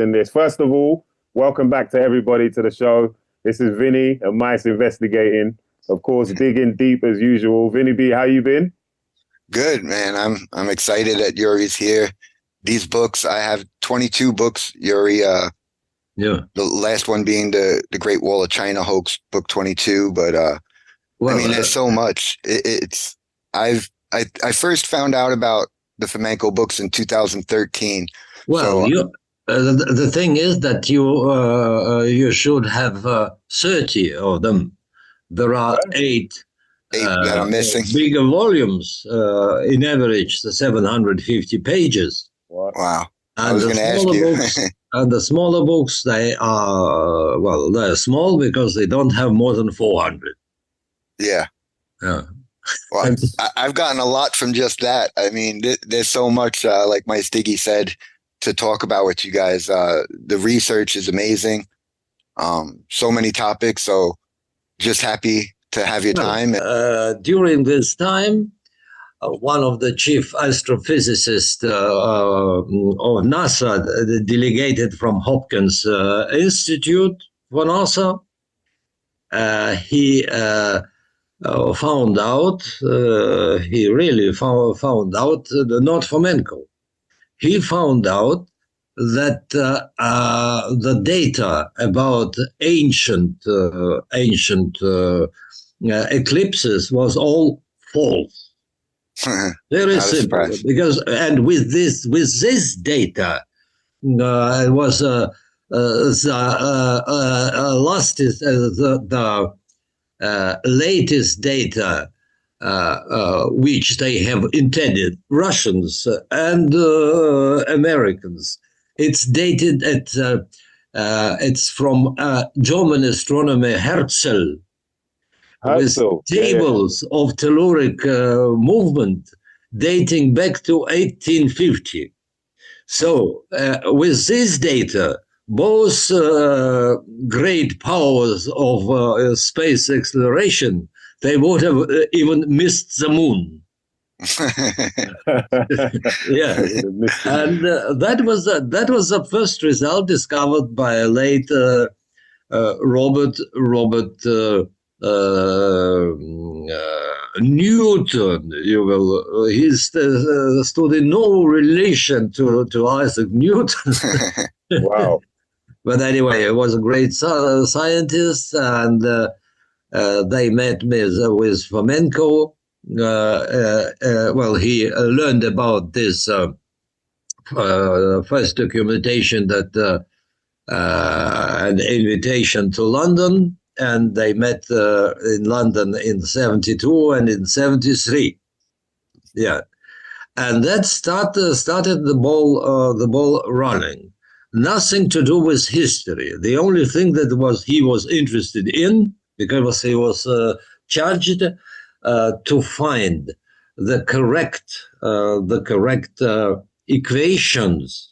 in this. First of all, welcome back to everybody to the show. This is Vinny and Mice Investigating. Of course, digging deep as usual. Vinny B, how you been? Good, man. I'm excited that Iouri's here. These books, I have 22 books, Iouri. Yeah. The last one being the Great Wall of China hoax, book 22. But Well, I mean, there's so much. I first found out about the Fomenko books in 2013. well, So you. The thing is that you should have 30 of them. There are eight that I'm missing. bigger volumes, in average, the 750 pages. What? Wow. I And was the going to ask smaller you. books, and the smaller books, they are they're small because they don't have more than 400. Yeah. Yeah. Well, And I've gotten a lot from just that. I mean, there's so much, like Mysdiggi said, to talk about with you guys. The research is amazing. So many topics. So just happy to have your time. during this time, one of the chief astrophysicists of NASA, delegated from Hopkins Institute for NASA, he found out, he really found out, not Fomenko. He found out that the data about ancient eclipses was all false. Very Not a simple, surprise. because and with this data, it was the latest data which they have intended, Russians and Americans. It's dated at it's from German astronomer Herzl, with tables of telluric movement dating back to 1850. So with this data, both great powers of space exploration, they would have even missed the moon. Yeah, and that was the first result discovered by a late Robert Newton. He stood in no relation to Isaac Newton. Wow. But anyway, he was a great scientist, and they met with Fomenko. Well, he learned about this first documentation, that an invitation to London, and they met in London in 72 and in 73. Yeah, and that started the ball rolling. Nothing to do with history. The only thing that he was interested in, because he was charged to find the correct equations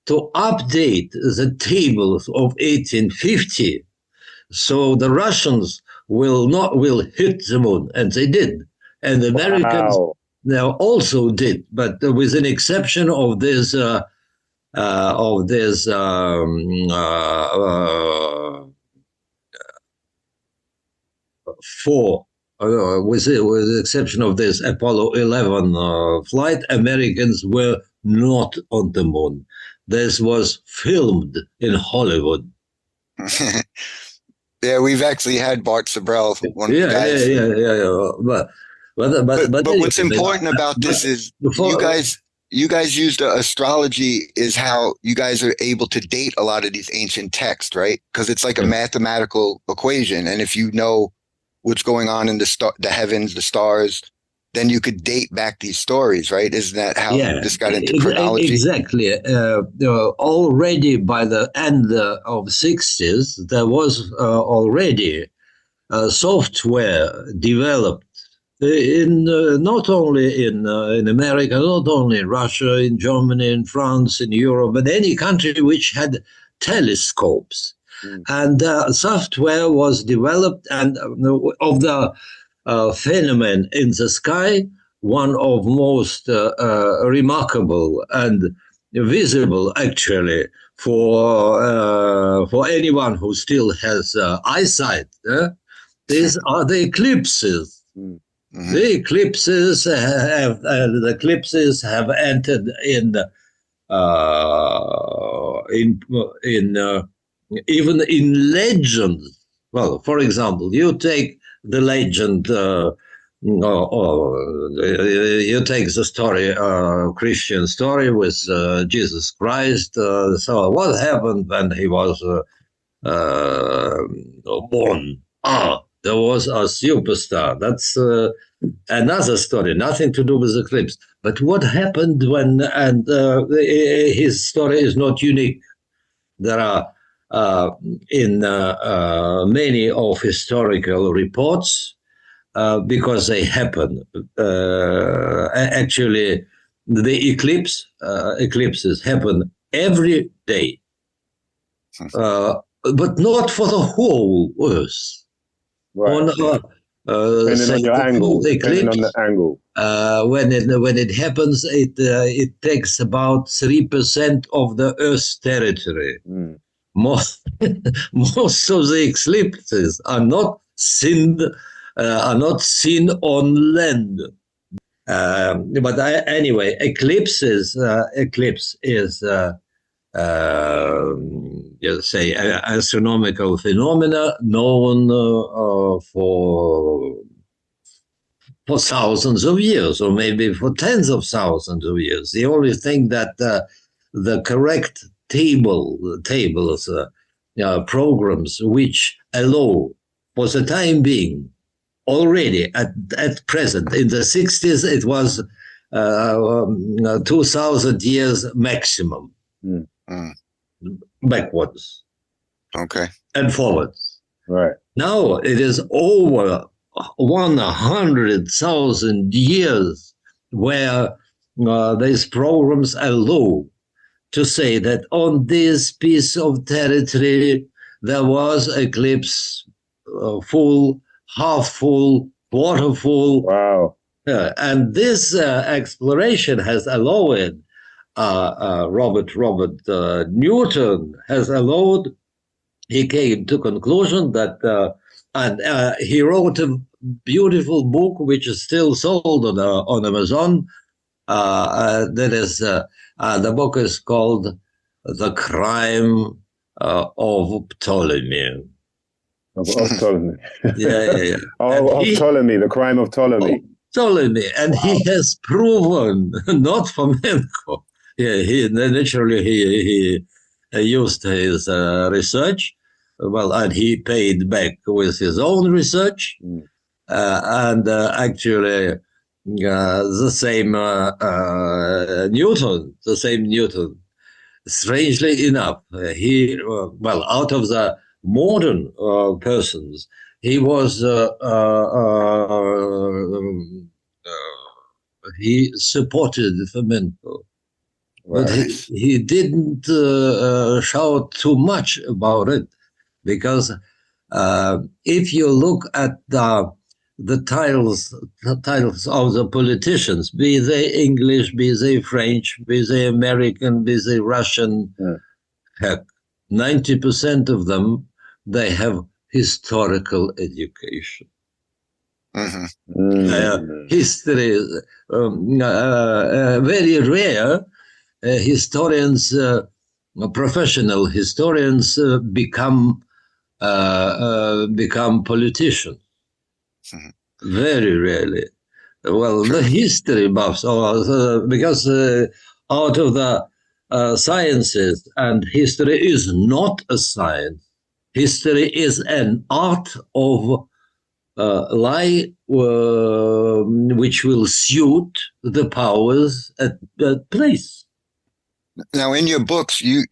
to update the tables of 1850, so the Russians will hit the moon, and they did, and the Americans now also did, but with an exception of this four. With the exception of this Apollo 11 flight, Americans were not on the moon. This was filmed in Hollywood. Yeah, we've actually had Bart Sabrell, one of the guys. Yeah. But what's important about this is you guys used astrology is how you guys are able to date a lot of these ancient texts, right? Because it's like a mathematical equation, and if you know what's going on in the heavens, the stars, then you could date back these stories, right? Isn't that how this got into chronology? Exactly. Already by the end of 60s, there was already software developed in not only in America, not only in Russia, in Germany, in France, in Europe, but any country which had telescopes. And software was developed, and of the phenomenon in the sky, one of most remarkable and visible, actually, for anyone who still has eyesight. These are the eclipses. Mhm. The eclipses have entered in even in legends. Well, for example, you take the legend, you take the story, Christian story with Jesus Christ. So, what happened when he was born? There was a superstar. That's another story, nothing to do with the eclipse. But what happened when, and his story is not unique. There are in many of historical reports, because they happen. Actually, the eclipses happen every day, but not for the whole Earth. Right. On Depending on your angle. Depending on the angle. When it happens, it takes about 3% of the Earth's territory. Most most of the eclipses are not seen on land. But anyway, eclipse is say astronomical phenomena known for thousands of years, or maybe for tens of thousands of years. The only thing that the correct tables, programs which allow, for the time being, already at present, in the 60s, it was 2,000 years maximum, backwards. Okay. And forwards. Right. Now it is over 100,000 years where these programs allow to say that on this piece of territory there was eclipse, full, half full, quarter full. Wow. And this exploration has allowed Robert Newton has allowed. He came to conclusion that, and he wrote a beautiful book which is still sold on Amazon. That is, the book is called "The Crime of Ptolemy." Of Ptolemy. Yeah. Of Ptolemy, the crime of Ptolemy. Ptolemy, and wow. He has proven, not Fomenko. He used his research. Well, and he paid back with his own research, and actually, the same Newton. Strangely enough, out of the modern persons, he was he supported Fomenko. Right. But he didn't shout too much about it. Because if you look at the titles of the politicians, be they English, be they French, be they American, be they Russian, heck, 90% of them, they have historical education. History, very rare. Historians, professional historians, become politicians. Very rarely. Well, the history buffs, because out of the sciences, and history is not a science. History is an art of lie, which will suit the powers at place. Now, in your books, you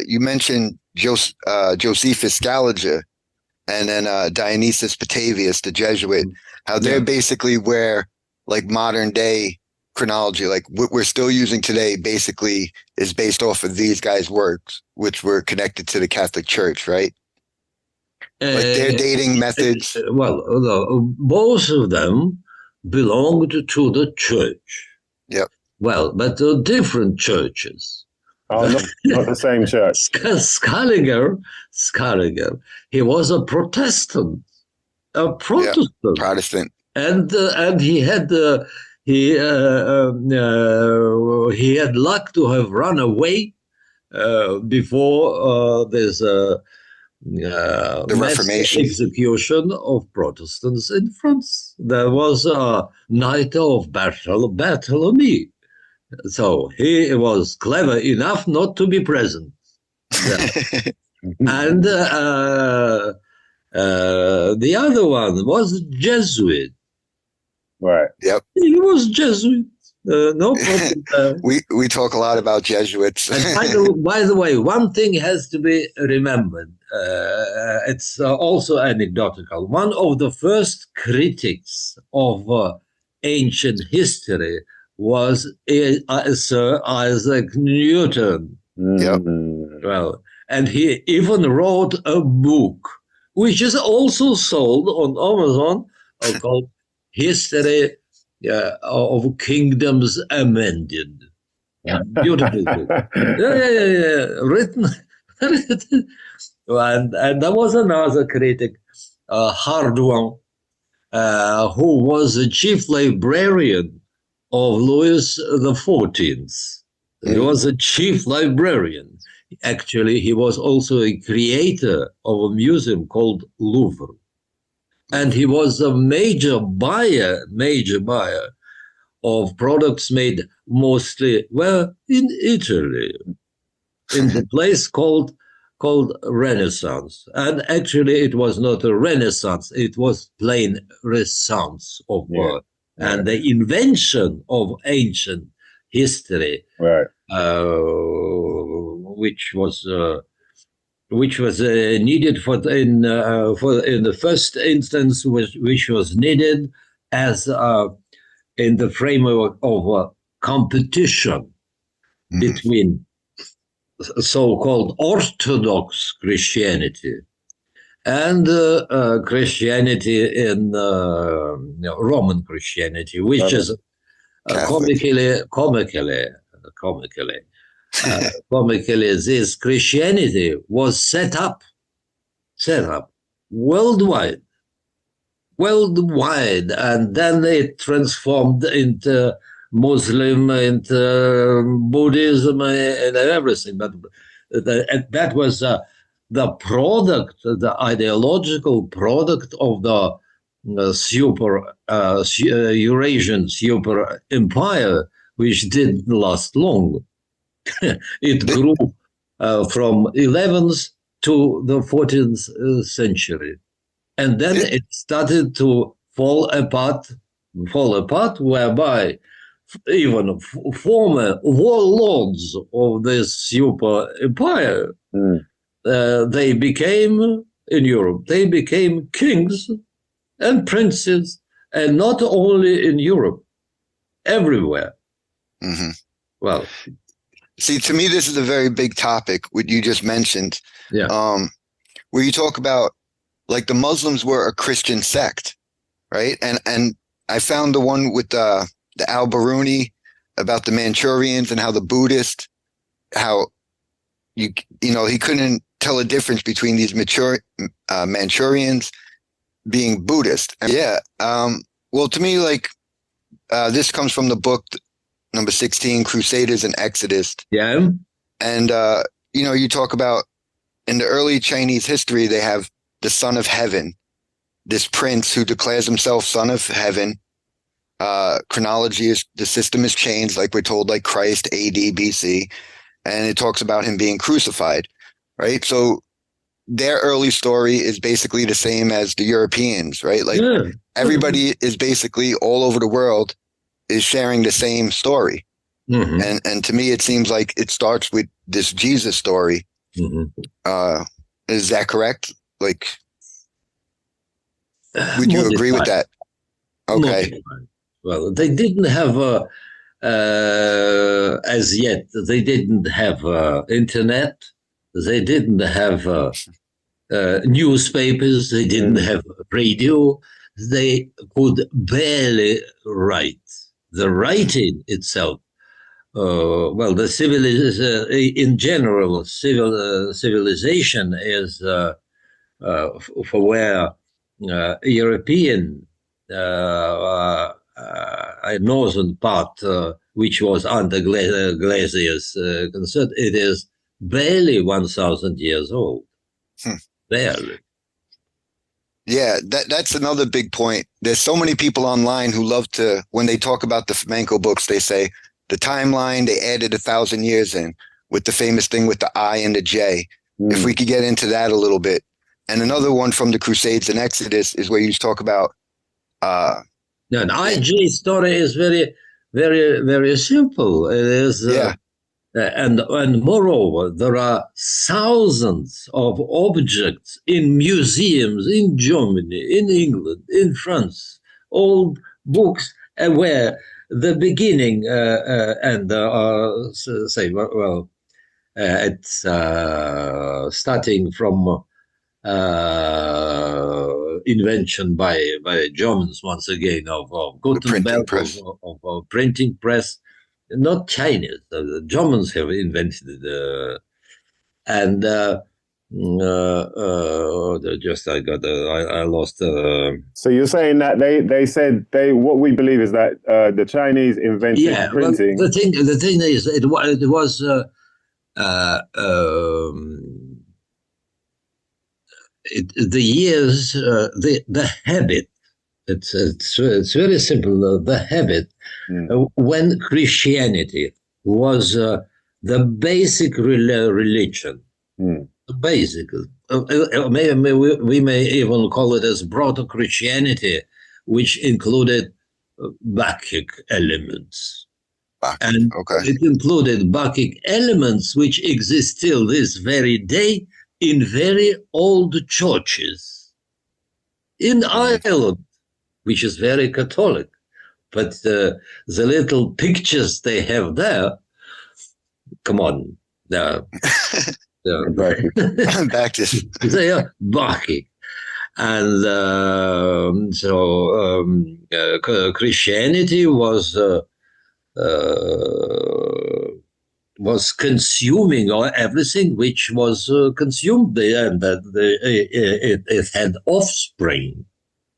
mentioned Josephus Scaliger, and then Dionysius Petavius, the Jesuit. How they're basically where, like, modern day chronology, like what we're still using today, basically is based off of these guys' works, which were connected to the Catholic Church, right? Like their dating methods. Both of them belonged to the church. Yep. Well, but different churches. Oh, not the same church. Scaliger, he was a Protestant, Protestant, and he had he had luck to have run away before this the mass Reformation execution of Protestants in France. There was a night of Bartholomew. So he was clever enough not to be present. Yeah. And the other one was Jesuit. Right. Yep. He was Jesuit. No problem. We talk a lot about Jesuits. And by the way, one thing has to be remembered. It's also anecdotal. One of the first critics of ancient history was Sir Isaac Newton. Yep. Well, and he even wrote a book, which is also sold on Amazon, called History of Kingdoms Amended. Beautiful book. Yeah. Written. And there was another critic, hard one, who was the chief librarian of Louis XIV. He was a chief librarian. Actually, he was also a creator of a museum called Louvre. And he was a major buyer of products made mostly, in Italy, in the place called Renaissance. And actually, it was not a Renaissance, it was plain Renaissance of and the invention of ancient history, right, which was needed in the first instance, which was needed as in the framework of a competition between so-called Orthodox Christianity and Christianity in Roman Christianity, which is comically, this Christianity was set up worldwide, and then it transformed into Muslim, into Buddhism, and everything. But that was the product, the ideological product of the Eurasian super empire, which didn't last long. It grew from 11th to the 14th century. And then it started to fall apart, whereby even former warlords of this super empire, they became, in Europe, they became kings and princes, and not only in Europe, everywhere. Mm-hmm. Well, see, to me, this is a very big topic, what you just mentioned, where you talk about, like, the Muslims were a Christian sect, right? And I found the one with the Al-Biruni about the Manchurians and how the Buddhist, how you know, he couldn't tell a difference between these Manchurians being Buddhist. Well, to me, like, this comes from the book number 16, Crusaders and Exodus. Yeah. And, you know, you talk about in the early Chinese history, they have the son of heaven, this prince who declares himself son of heaven. Chronology is, the system is changed, like we're told, like Christ, AD, BC. And it talks about him being crucified, right? So their early story is basically the same as the Europeans, right? Like everybody is basically all over the world is sharing the same story. Mm-hmm. And to me, it seems like it starts with this Jesus story. Mm-hmm. Is that correct? Like, would you agree with that? Okay. Well, they didn't have as yet. They didn't have internet. They didn't have newspapers. They didn't have radio. They could barely write. The writing itself well, the in general, civilization is for where European northern part, which was under glaciers concerned, it is barely 1,000 years old. Barely. Yeah, that's another big point. There's so many people online who love to, when they talk about the Fomenko books, they say the timeline, they added 1,000 years in with the famous thing with the I and the J. If we could get into that a little bit. And another one from the Crusades and Exodus is where you talk about. The IJ story is very, very, very simple. It is. And moreover, there are thousands of objects in museums in Germany, in England, in France, old books where the beginning and say, well, it's starting from invention by Germans once again of Gutenberg, of printing press. Not Chinese. The Germans have invented it, and just I lost. So you're saying that they said what we believe is that the Chinese invented printing. Well, the thing is, it was the years, the habit. It's very simple. The habit when Christianity was the basic religion, basic. We may even call it as broader Christianity, which included Bacchic elements. And it included Bacchic elements which exist till this very day in very old churches in Ireland, which is very Catholic. But the little pictures they have there, come on, they're Bacchus. They are Bacchic. And Christianity was consuming everything which was consumed there, and that it had offspring.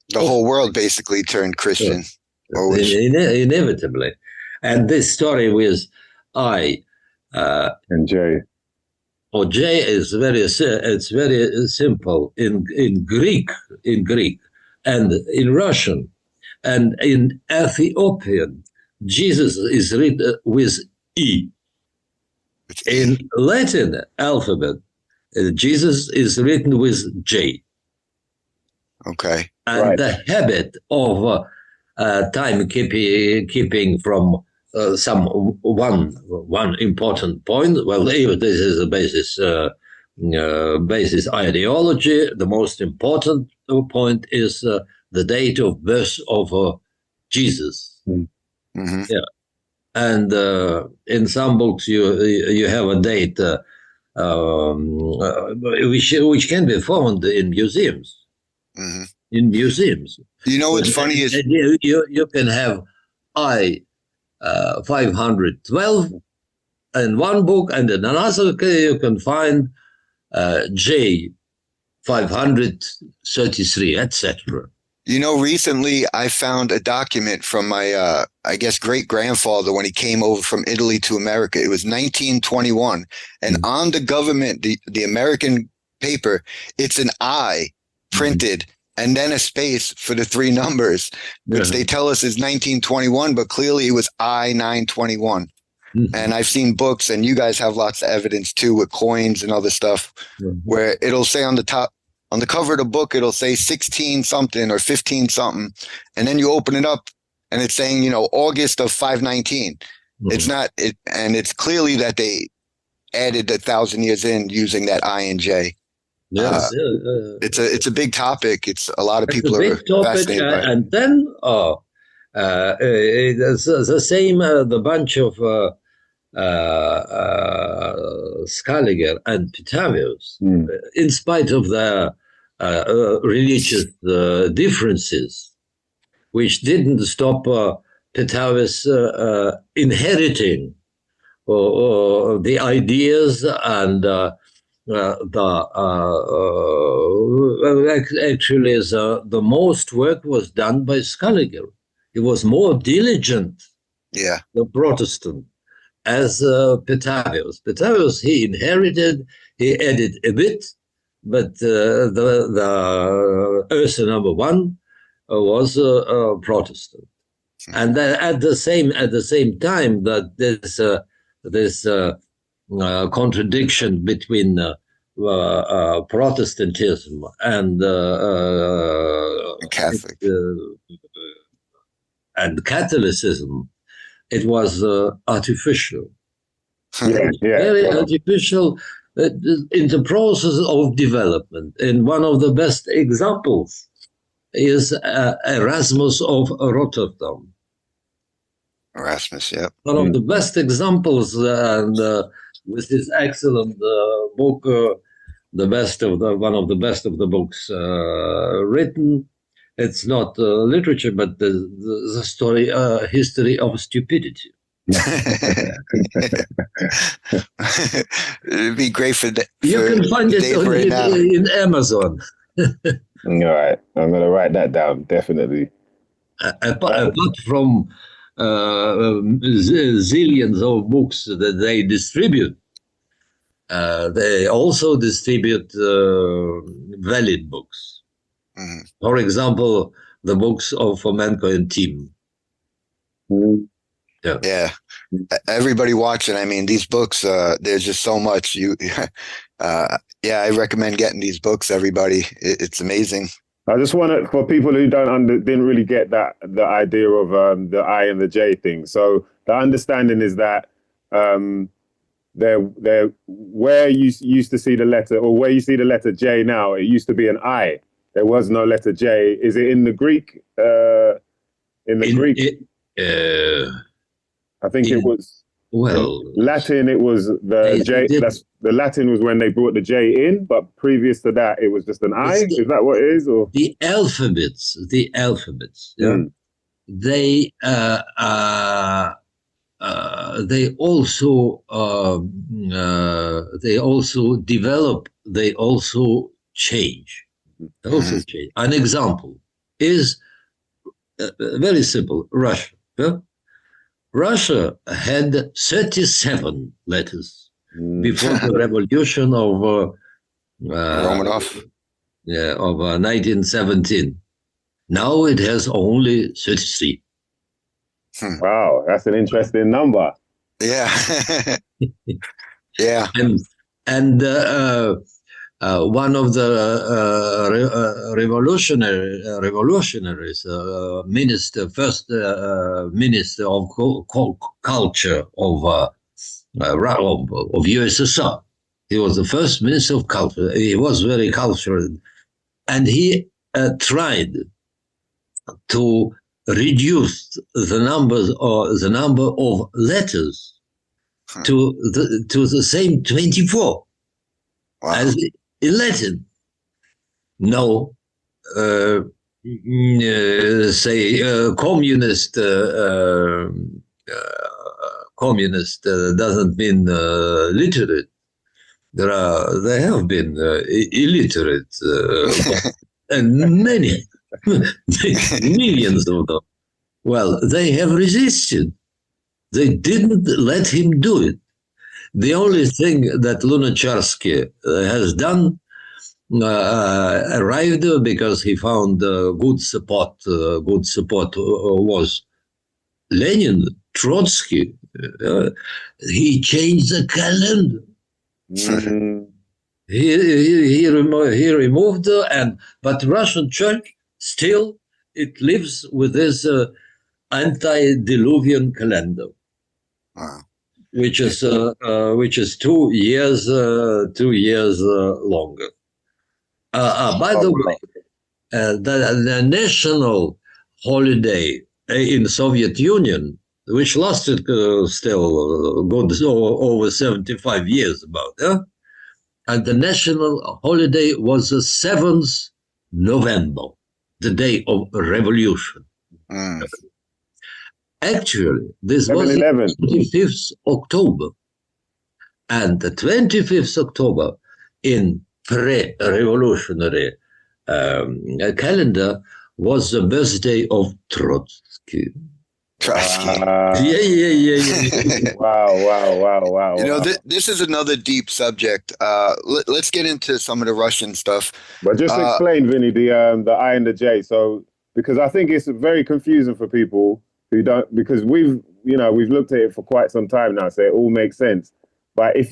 The whole world basically turned Christian. Inevitably. And this story with I and J. Or J is very simple in Greek, and in Russian, and in Ethiopian. Jesus is written with E. In Latin alphabet, Jesus is written with J. Okay. And the habit of time keeping from some one important point. Well, this is a basis ideology. The most important point is the date of birth of Jesus. Mm-hmm. Yeah, and in some books you have a date which can be found in museums. Mm-hmm. In museums, you know what's funny is you can have 512 in one book, and in another you can find J 533, etc. You know, recently I found a document from my, I guess, great-grandfather when he came over from Italy to America. It was 1921. And on the government, the American paper, it's an I printed and then a space for the three numbers, which they tell us is 1921, but clearly it was I 921. And I've seen books, and you guys have lots of evidence too with coins and other stuff, where it'll say on the top, on the cover of the book, it'll say 16 something or 15 something. And then you open it up and it's saying, you know, August of 519. It's not it. And it's clearly that they added 1,000 years in using that I and J. Yes, it's a big topic. It's a lot of people are fascinated by it. And then the same, the bunch of Scaliger and Petavius, in spite of their religious differences, which didn't stop Petavius inheriting the ideas and actually the most work was done by Scaliger. He was more diligent, the Protestant, as Petavius. Petavius, he inherited, he added a bit, but the Ursa number one was Protestant. And at the same time, that there's this contradiction between Protestantism and Catholic and Catholicism. It was artificial, very artificial in the process of development. And one of the best examples is Erasmus of Rotterdam. Erasmus, yeah. One of the best examples, and with his excellent book, one of the best of the books written. It's not literature, but the story, history of stupidity. It'd be great for you can find it in Amazon. All right, I'm going to write that down, definitely. Apart from zillions of books that they distribute, they also distribute valid books. Mm-hmm. For example, the books of Fomenko and team. Mm-hmm. Yeah. Everybody watching. I mean, these books. There's just so much. I recommend getting these books. Everybody, it's amazing. I just want to, for people who didn't really get the idea of the I and the J thing. So the understanding is that where you used to see the letter, or where you see the letter J now, it used to be an I. There was no letter J. Is it in the Greek? Greek, I think it was. Well, Latin. It was the J. The Latin was when they brought the J in, but previous to that, it was just an I. Is that what it is? Or the alphabets. Yeah? They also develop. They also change. An example is very simple. Russia. Yeah? Russia had 37 letters before the revolution of Romanov. Of 1917. Now it has only 33. Wow, that's an interesting number. Yeah. Yeah. And one of the revolutionaries, first minister of culture of USSR. He was the first minister of culture. He was very cultural, and he tried to reduce the number of letters to the same 24 as in Latin. No, communist doesn't mean literate. There have been illiterate and many millions of them. Well, they have resisted. They didn't let him do it. The only thing that Lunacharsky has done, arrived because he found good support. Was Lenin, Trotsky. He changed the calendar. He removed but Russian Church still it lives with this antediluvian calendar. Wow. Which is 2 years longer. By the way, the national holiday in Soviet Union, which lasted still good over 75 years and the national holiday was the 7th November, the day of revolution. Actually, this was 11/11. 25th October. And the 25th October in pre-revolutionary calendar was the birthday of Trotsky. Trotsky. Yeah. Wow. You know, this is another deep subject. Let's get into some of the Russian stuff. But just explain, Vinny, the I and the J. So because I think it's very confusing for people who don't, because we've looked at it for quite some time now, so it all makes sense. But if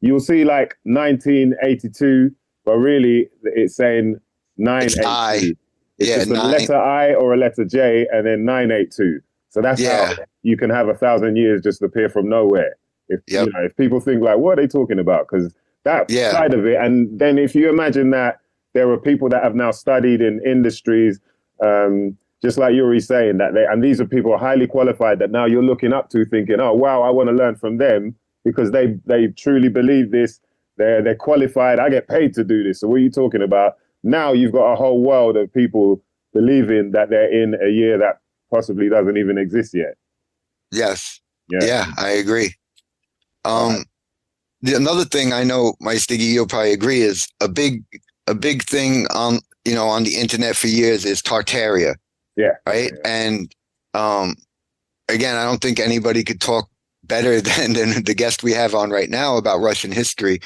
you'll see like 1982, but really it's saying 982. It's just a letter I or a letter J and then 982. So that's how you can have 1,000 years just appear from nowhere. If people think like, what are they talking about? Because that side of it, and then if you imagine that there are people that have now studied in industries, just like Iouri saying that and these are people highly qualified that now you're looking up to, thinking, oh wow, I want to learn from them because they truly believe this. They're qualified. I get paid to do this. So what are you talking about? Now you've got a whole world of people believing that they're in a year that possibly doesn't even exist yet. Yes. Yeah, I agree. Another thing I know, Mysdiggi, you'll probably agree, is a big thing on the internet for years is Tartaria. Yeah. Right. Yeah. And again, I don't think anybody could talk better than the guest we have on right now about Russian history.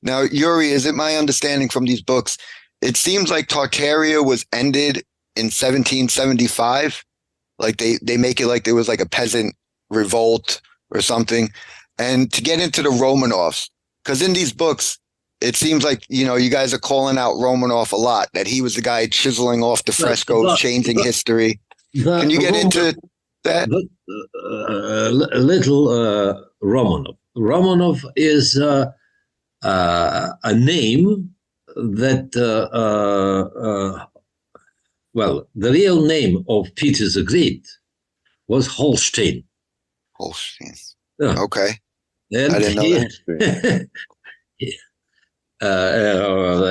Now, Iouri, is it my understanding from these books, it seems like Tartaria was ended in 1775. Like they make it like there was like a peasant revolt or something. And to get into the Romanovs, because in these books, it seems like, you guys are calling out Romanov a lot, that he was the guy chiseling off the frescoes, changing history. Can you get into that? Little Romanov. Romanov is a name that, the real name of Peter the Great was Holstein. Holstein. Okay. And I didn't know that.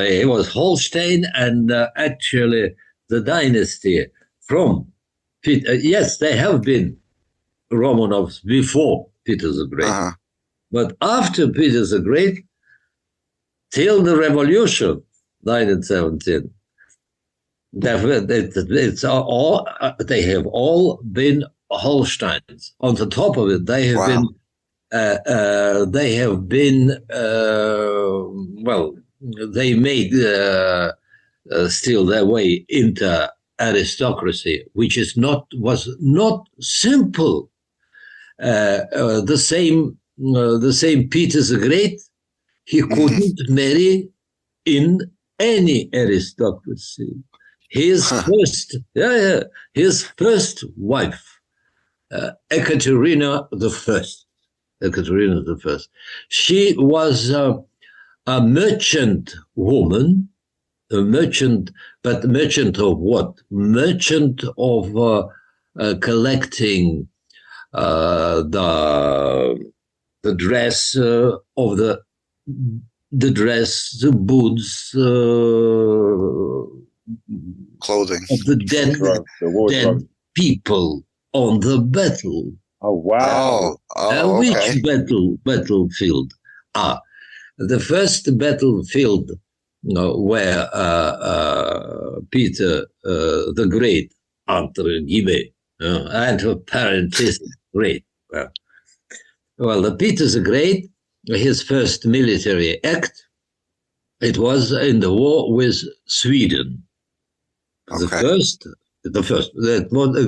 He was Holstein, and actually the dynasty from Peter. Yes, they have been Romanovs before Peter the Great, but after Peter the Great, till the Revolution, 1917, they have all been Holsteins. On the top of it, they have been. They made still their way into aristocracy, which was not simple. The same Peter the Great, he couldn't marry in any aristocracy. His first wife, Ekaterina the First. She was a merchant woman, but merchant of what? Merchant of collecting the dress of the boots, clothing of the dead people on the battle. Oh wow! Which battlefield? The first battlefield where Peter the Great, entre guillemets, and parentheses, great. The Peter the Great, his first military act, it was in the war with Sweden. The first. It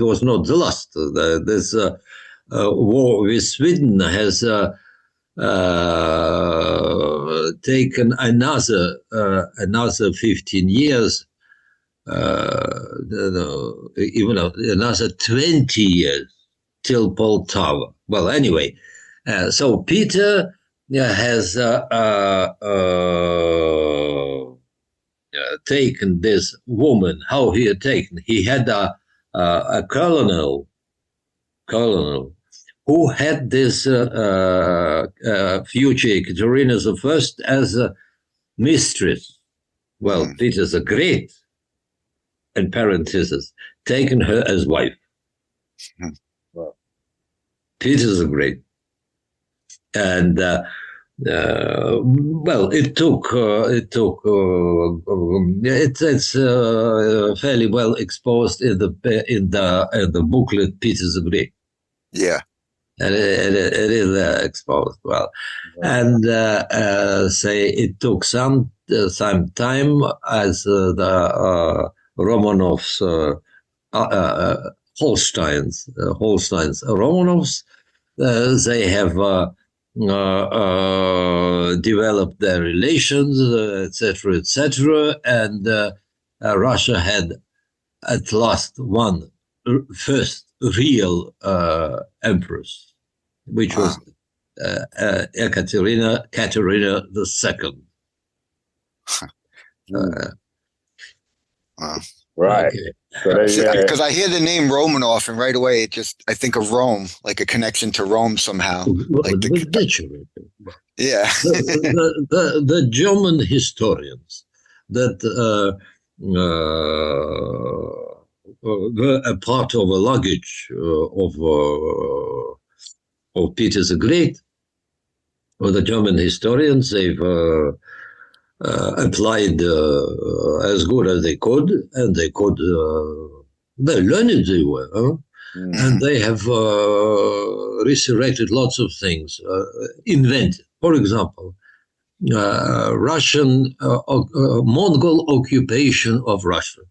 was not the last. This war with Sweden has taken another 15 years, even another 20 years till Poltava. Well, anyway, so Peter has taken this woman. How he had taken? He had a colonel who had this future Ekaterina the First as a mistress. Well, Peter the Great, in parentheses, taken her as wife. Wow. Peter the Great. And well, it's fairly well exposed in the booklet Peter the Great. Yeah. And it is exposed well, and say it took some time as the Romanovs, Holsteins, Romanovs. They have developed their relations, etc., etc., and Russia had at last one first real empress, which was Katerina II. Right. Okay. Because I hear the name Romanov, and right away I think of Rome, like a connection to Rome somehow. Like yeah. the German historians that were a part of a luggage of Peter the Great, or the German historians, they've applied as good as they could, and they could, they learned they were, huh? And they have resurrected lots of things, invented. For example, Russian, Mongol occupation of Russia.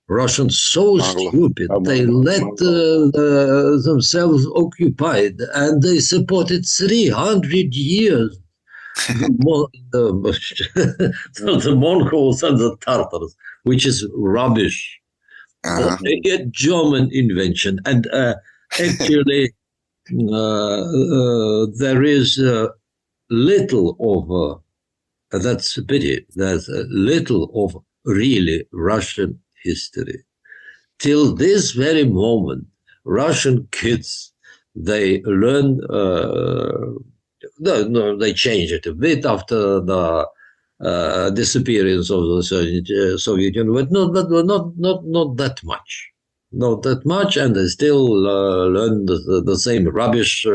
Russians so stupid. They let themselves occupied, and they supported 300 years the Mongols and the Tartars, which is rubbish. A German invention. And actually, there is little of, that's a pity, there's little of really Russian history. Till this very moment, Russian kids, they learn, they change it a bit after the disappearance of the Soviet Union, but not that much. Not that much, and they still learn the same rubbish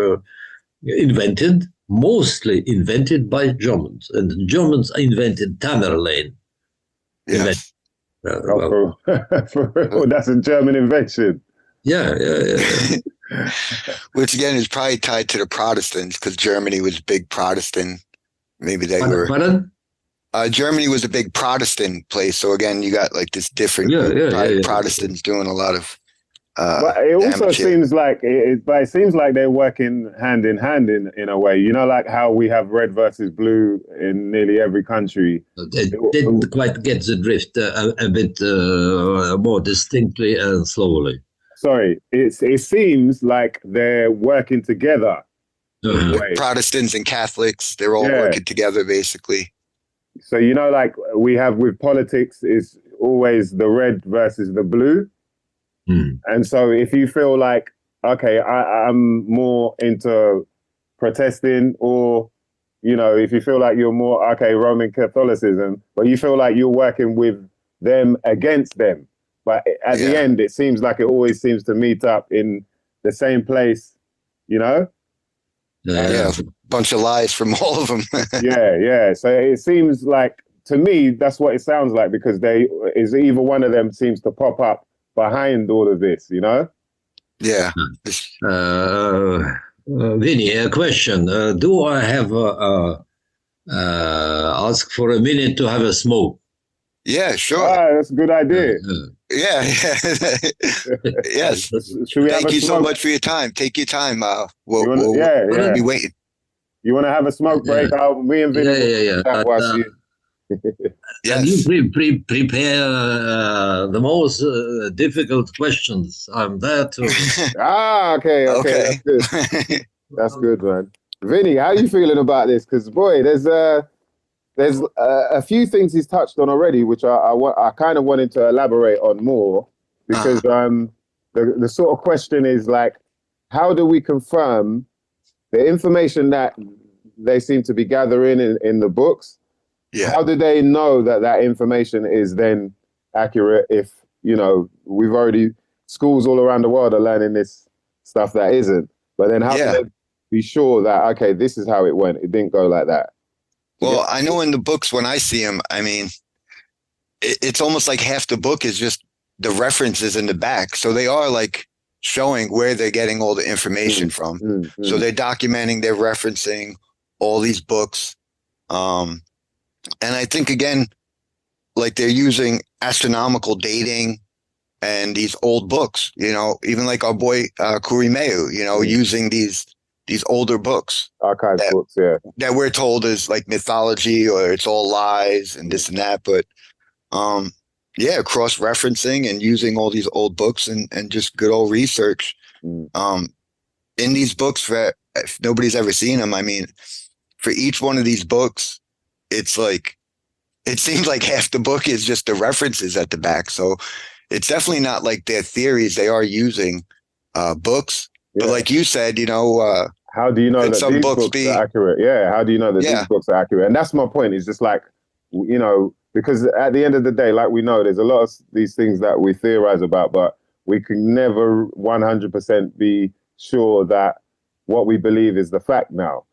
mostly invented by Germans. And the Germans invented Tamerlane. Yeah. That's a German invention. Yeah. Which again is probably tied to the Protestants, because Germany was big Protestant. Maybe they were. Pardon? Germany was a big Protestant place, so again, you got like this different Protestants doing a lot of. But it also seems like it seems like they're working hand in hand in a way. You know, like how we have red versus blue in nearly every country. They didn't quite get the drift a bit more distinctly and slowly. Sorry, it seems like they're working together. Protestants and Catholics, they're all working together, basically. So, you know, like we have with politics, is always the red versus the blue. And so if you feel like, okay, I'm more into protesting, or, you know, if you feel like you're more, okay, Roman Catholicism, but you feel like you're working with them against them. But at the end, it seems like it always seems to meet up in the same place, you know? A bunch of lies from all of them. Yeah. So it seems like, to me, that's what it sounds like, because either one of them seems to pop up behind all of this, you know? Yeah. Vinny, a question. Do I have ask for a minute to have a smoke? Yeah, sure. That's a good idea. Yeah. Yes. Thank you so much for your time. Take your time. We'll be waiting. You want to have a smoke break? Me and Vinny. Yes. And you prepare the most difficult questions. I'm there to. Okay. That's good. That's good, man. Vinny, how are you feeling about this? Because boy, there's a few things he's touched on already, which I kind of wanted to elaborate on more, because the sort of question is like, how do we confirm the information that they seem to be gathering in the books? Yeah. How do they know that information is then accurate if, you know, schools all around the world are learning this stuff that isn't? But then how can Yeah. they be sure that, okay, this is how it went? It didn't go like that. Well, I know in the books when I see them, I mean, it's almost like half the book is just the references in the back. So they are like showing where they're getting all the information from. So they're documenting, they're referencing all these books. And I think, again, like they're using astronomical dating and these old books, you know, even like our boy Kurimeu, you know, using these older books, Archive books, yeah, that we're told is like mythology or it's all lies and this and that. But yeah, cross-referencing and using all these old books and just good old research. In these books, for if nobody's ever seen them, I mean, for each one of these books, it's like, it seems like half the book is just the references at the back. So it's definitely not like their theories. They are using books. yeah. But like you said, you know, how do you know that some these books books are accurate? Yeah, how do you know that these books are accurate? And that's my point. It's just like, you know, because at the end of the day, like we know, there's a lot of these things that we theorize about, but we can never 100% be sure that what we believe is the fact now.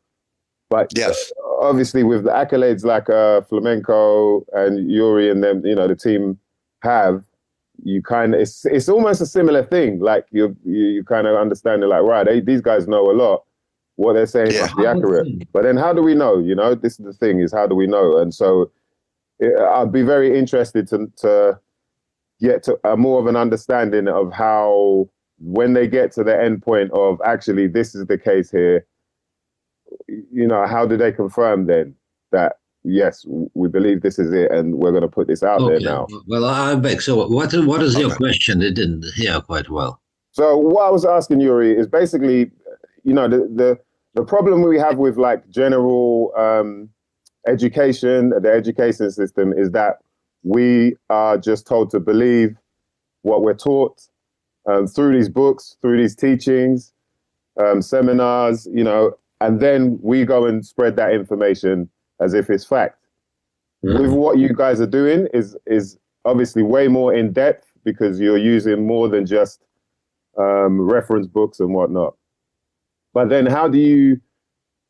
But yes, obviously with the accolades like Fomenko and Iouri and them, you know, the team have, you kind of, it's almost a similar thing. Like you kind of understand it, like, right, these guys know a lot. What they're saying must be accurate. But then how do we know? You know, this is the thing, is how do we know? And so I'd be very interested to get to more of an understanding of how, when they get to the end point of actually this is the case here, you know, how do they confirm then that, yes, we believe this is it and we're going to put this out there now? Well, I'm back. So what is your question? I didn't hear quite well. So what I was asking, Iouri, is basically, you know, the problem we have with like general education, the education system, is that we are just told to believe what we're taught through these books, through these teachings, seminars, you know, and then we go and spread that information as if it's fact. With what you guys are doing is obviously way more in depth, because you're using more than just reference books and whatnot. But then how do you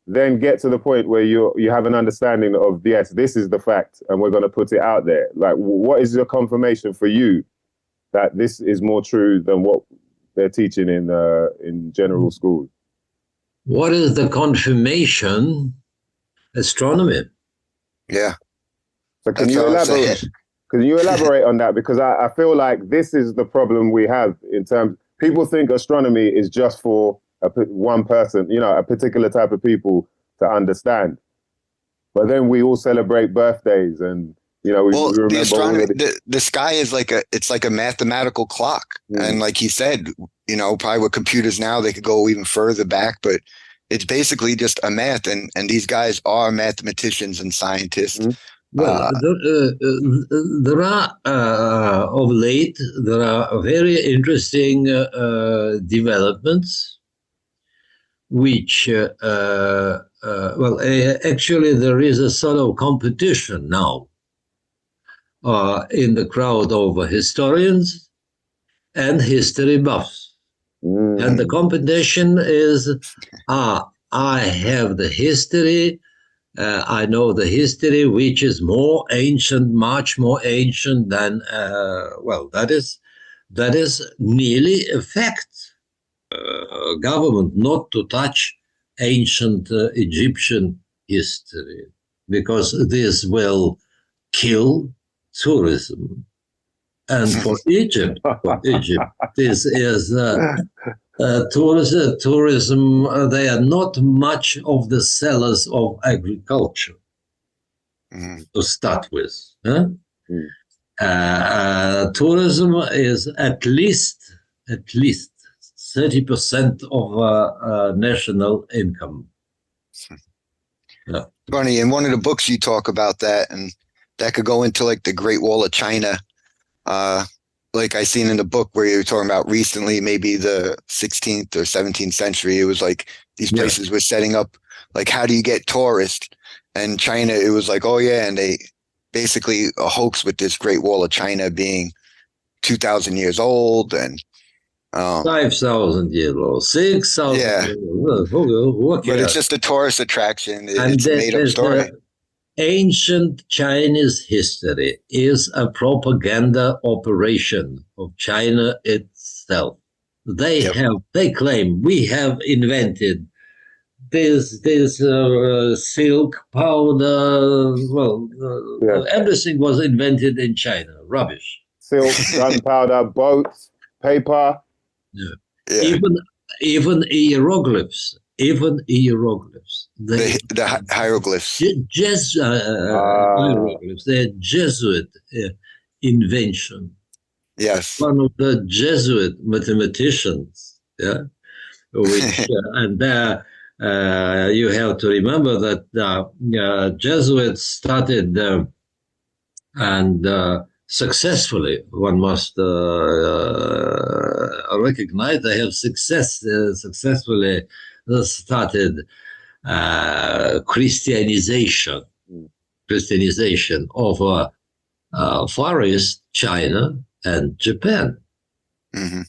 then get to the point where you have an understanding of, yes, this is the fact and we're going to put it out there? Like, what is your confirmation for you that this is more true than what they're teaching in general schools? What is the confirmation? Astronomy. Yeah. So can you elaborate? Can you elaborate on that? Because I feel like this is the problem we have in terms. People think astronomy is just for one person, you know, a particular type of people to understand. But then we all celebrate birthdays, and you know, we remember the astronomy. The sky is like it's like a mathematical clock, and like he said, you know, probably with computers now they could go even further back, but it's basically just a math, and these guys are mathematicians and scientists. Well, there are of late there are very interesting developments, which actually there is a sort of competition now in the crowd of historians and history buffs. And the competition is, I have the history, I know the history, which is more ancient, much more ancient than, that is nearly a fact. Government not to touch ancient Egyptian history, because this will kill tourism. And for Egypt, this is tourism. They are not much of the sellers of agriculture to start with. Huh? Tourism is at least 30% of national income. Yeah. Funny, in one of the books you talk about that, and that could go into like the Great Wall of China. Like I seen in the book where you were talking about recently, maybe the 16th or 17th century, it was like these places were setting up, like, how do you get tourists? And China, it was like, oh yeah, and they basically a hoax with this Great Wall of China being 2,000 years old, and Oh, 5,000 euros, 6,000 yeah. euros. Who But cares? it's just a tourist attraction. And It's a made-up story. ancient Chinese history is a propaganda operation of China itself. They claim we have invented this silk powder. Well, everything was invented in China. Rubbish. Silk, gunpowder, boats, paper. Yeah. Yeah. Even hieroglyphs. Even hieroglyphs. The hieroglyphs. Hieroglyphs. They're Jesuit invention. Yes. One of the Jesuit mathematicians. Yeah. Which and you have to remember that Jesuits started and successfully, one must recognize they have successfully started Christianization of Far East, China, and Japan. Mm-hmm.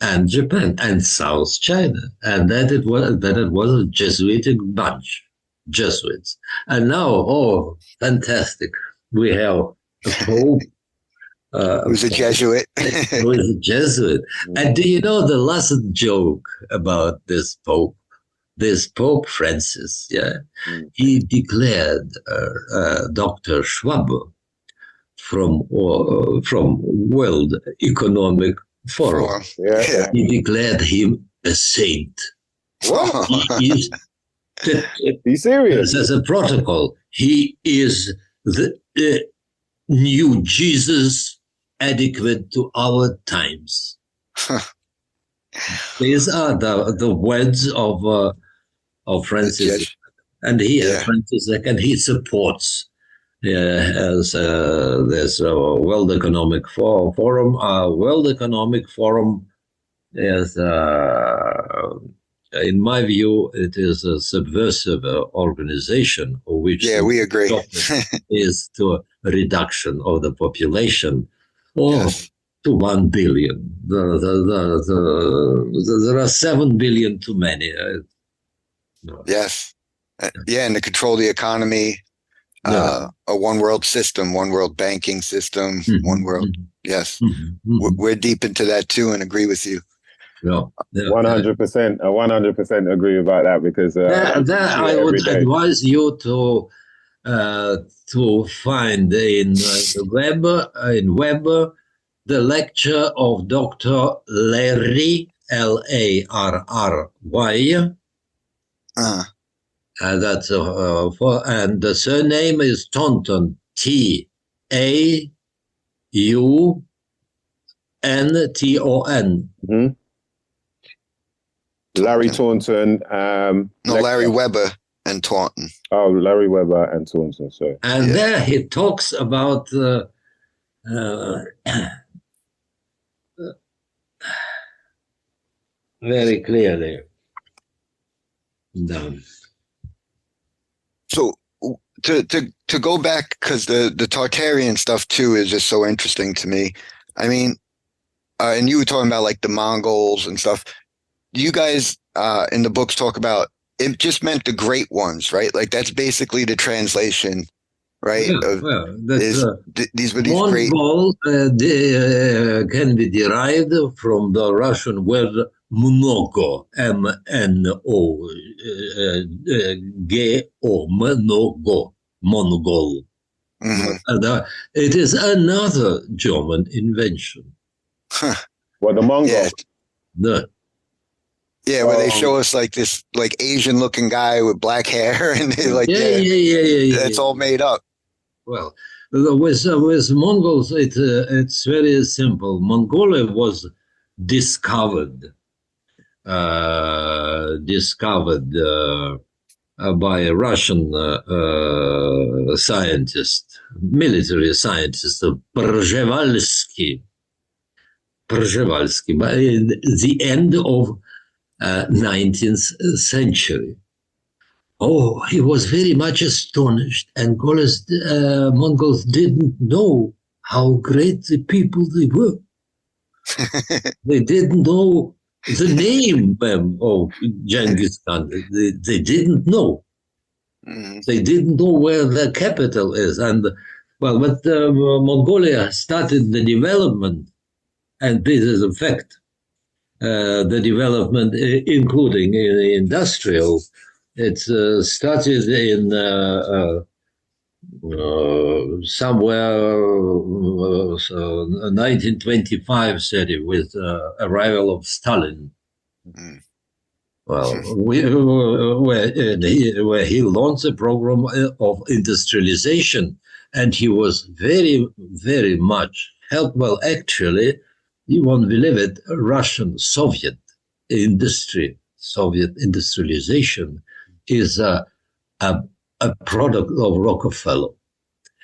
And Japan and South China, and that it was a Jesuitic bunch, Jesuits. And now, oh, fantastic! We have a pope who's a Jesuit. who is a Jesuit. And do you know the last joke about this pope? This Pope Francis, he declared Dr. Schwab from World Economic Forum. Yeah. He declared him a saint. What? He is Be serious? as a protocol. He is the new Jesus, adequate to our times. These are the words of Francis, and Francis, and he supports. As there's a World Economic Forum. World Economic Forum is, in my view, it is a subversive organization, which we agree is to a reduction of the population to 1 billion. There are 7 billion too many. Yes, and to control the economy. A one world system, one world banking system, one world. Yes, we're deep into that too, and agree with you. 100%. I 100% agree about that because I would advise you to find in Web the lecture of Dr. Larry Larry. That's and the surname is Taunton, Taunton. Larry Taunton. No, Larry Weber and Taunton. Oh, Larry Weber and Taunton. Sorry. And there he talks about very clearly. No. So to go back, because the Tartarian stuff too is just so interesting to me. I mean, and you were talking about like the Mongols and stuff. You guys in the books talk about it just meant the great ones, right? Like that's basically the translation, right? These were these Mongol can be derived from the Russian word mnogo, M-N-O-G-O, mnogo, Mongol. It is another German invention. Well, the Mongol. Where they show us like this like Asian looking guy with black hair and they like that's all made up. Well, with Mongols, it's very simple. Mongolia was discovered by a Russian scientist, military scientist, Przhevalsky, by the end of 19th century. Oh, he was very much astonished, and Mongols didn't know how great the people they were. They didn't know the name of Genghis Khan. They didn't know. They didn't know where the capital is. And well, but Mongolia started the development, and this is a fact. The development, including industrial, it started in somewhere 1925-30 with arrival of Stalin. Well, where he launched a program of industrialization, and he was very, very much helped. Well, actually, you won't believe it, Russian Soviet industry, Soviet industrialization is a product of Rockefeller.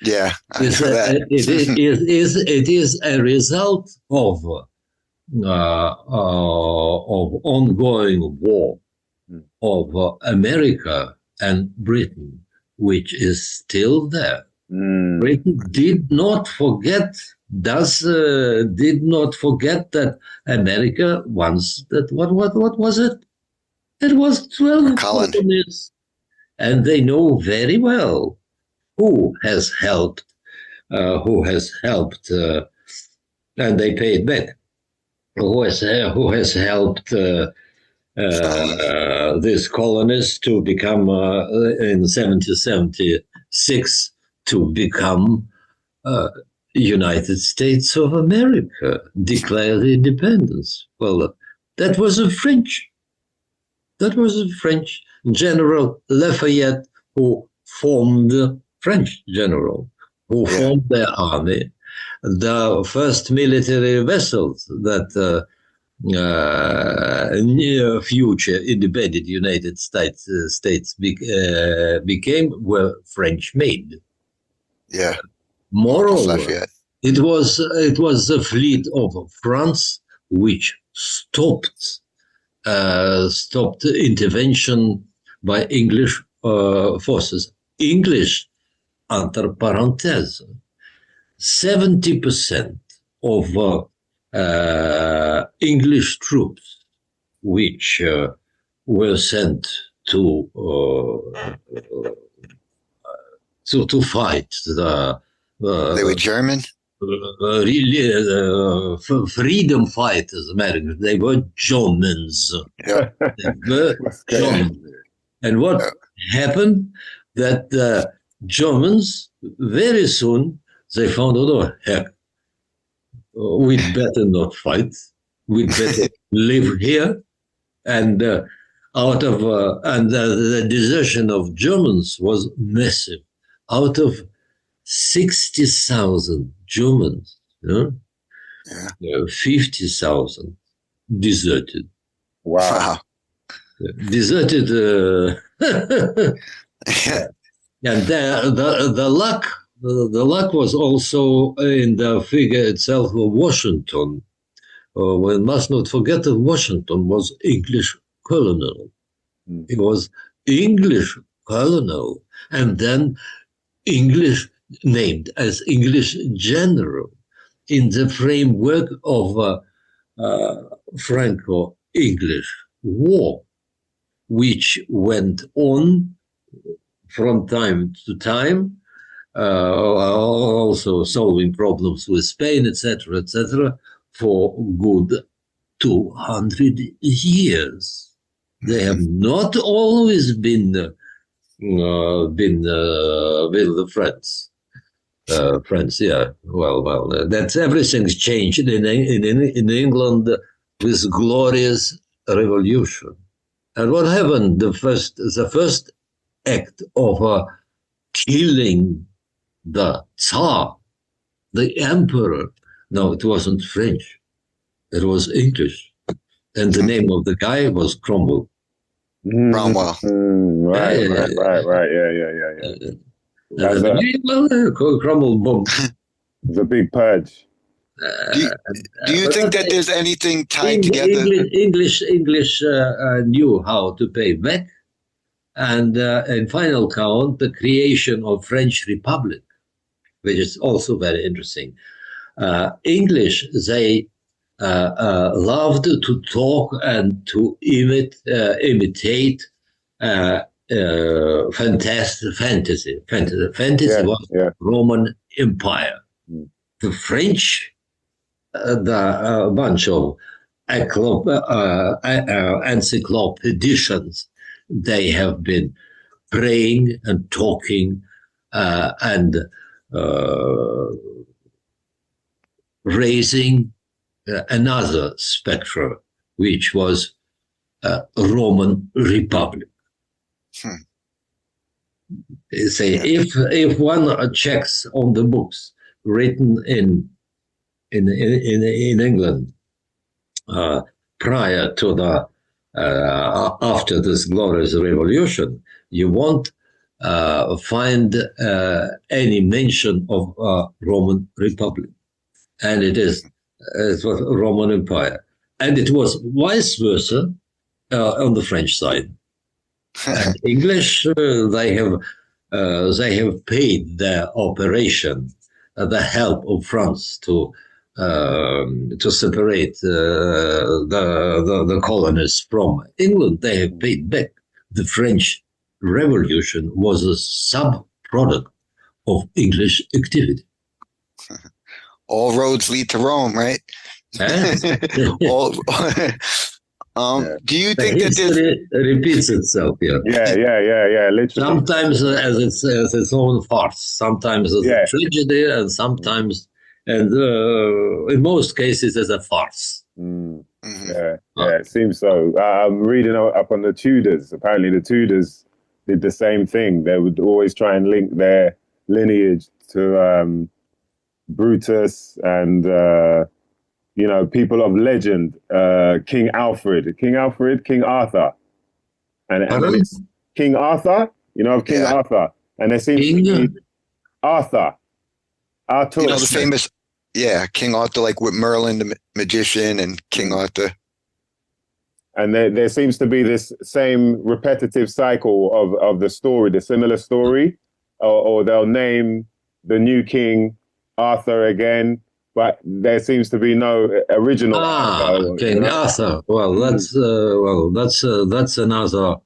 Yeah, I know that. It is a result of ongoing war of America and Britain, which is still there. Britain did not forget that America once that what was it? It was 12 colonies, and they know very well who has helped, and they pay it back. Who has helped these colonies to become in 1776 to become United States of America, declare the independence. Well, that was a French. That was a French General Lafayette who formed the French general, who formed their army. The first military vessels that near future independent United States became were French made. Yeah. Moreover, it was the fleet of France which stopped intervention by English forces. English, entre parenthèses, 70% of English troops which were sent to fight they were German? Freedom fighters, Americans. They were Germans. Yep. They were Germans. And what happened? That the Germans, very soon, they found out, oh, heck, we'd better not fight. We'd better live here. And the desertion of Germans was massive. Out of 60,000 Germans, 50,000 deserted. Wow. Deserted. And the luck was also in the figure itself of Washington. We must not forget that Washington was English colonel. He was English colonel, and then English named as English general in the framework of Franco-English War, which went on from time to time, also solving problems with Spain, etc., for good 200 years. They have not always been with the French. Well, that's everything's changed in England with glorious revolution. And what happened? The first act of killing the Tsar, the emperor. No, it wasn't French. It was English. And the name of the guy was Cromwell. Cromwell. Right. Yeah. Cromwell, boom. The big purge. Do you think that there's anything tied together? English knew how to pay back. And in final count, the creation of French Republic, which is also very interesting. English, they loved to talk and to imitate fantasy. Fantasy was Roman Empire. Mm. The French, the bunch of encyclopedicians, they have been praying and talking and raising another spectra, which was Roman Republic. Say, if one checks on the books written in England prior to the after this glorious revolution, you won't find any mention of Roman Republic, and it was Roman Empire, and it was vice versa on the French side. And English, they have paid their operation, the help of France to separate the colonies from England. They have paid back. The French Revolution was a sub-product of English activity. All roads lead to Rome, right? Do you think that history repeats itself? Yeah. Literally. Sometimes as its own farce, sometimes as a tragedy, and sometimes, and in most cases, as a farce. Mm. It seems so. I'm reading up on the Tudors. Apparently, the Tudors did the same thing. They would always try and link their lineage to Brutus and people of legend, King Alfred, King Arthur, and it's King Arthur. Of King Arthur, and there seems to be Arthur. the famous, King Arthur, like with Merlin the magician and King Arthur. And there seems to be this same repetitive cycle of the story, the similar story, or they'll name the new king Arthur again. But there seems to be no original. King Arthur. Well, that's another.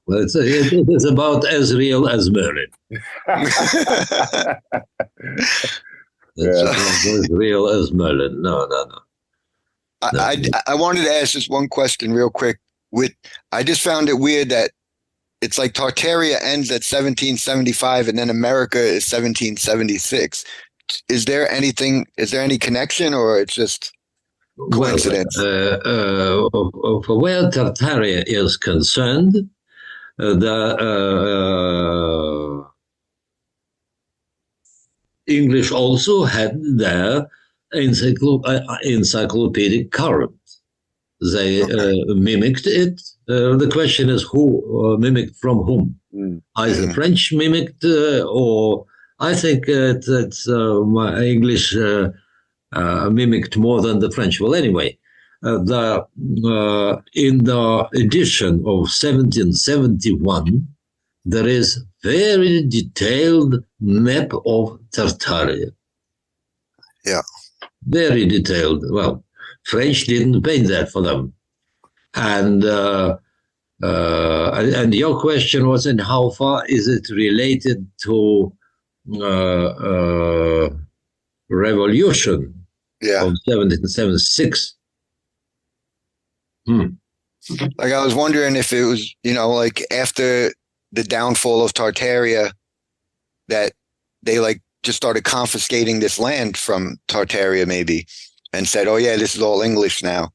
It's about as real as Merlin. As real as Merlin. No. I wanted to ask just one question real quick. I just found it weird that it's like Tartaria ends at 1775 and then America is 1776. Is there any connection, or it's just coincidence? For where Tartaria is concerned, the English also had their encyclopedic current. They mimicked it. The question is who mimicked from whom? Either French mimicked, or I think that my English mimicked more than the French. Well, anyway, in the edition of 1771, there is very detailed map of Tartaria. Yeah. Very detailed. Well, French didn't paint that for them. And your question was, and how far is it related to revolution of 1776? Like, I was wondering if it was, like after the downfall of Tartaria, that they just started confiscating this land from Tartaria, maybe, and said, "Oh yeah, this is all English now."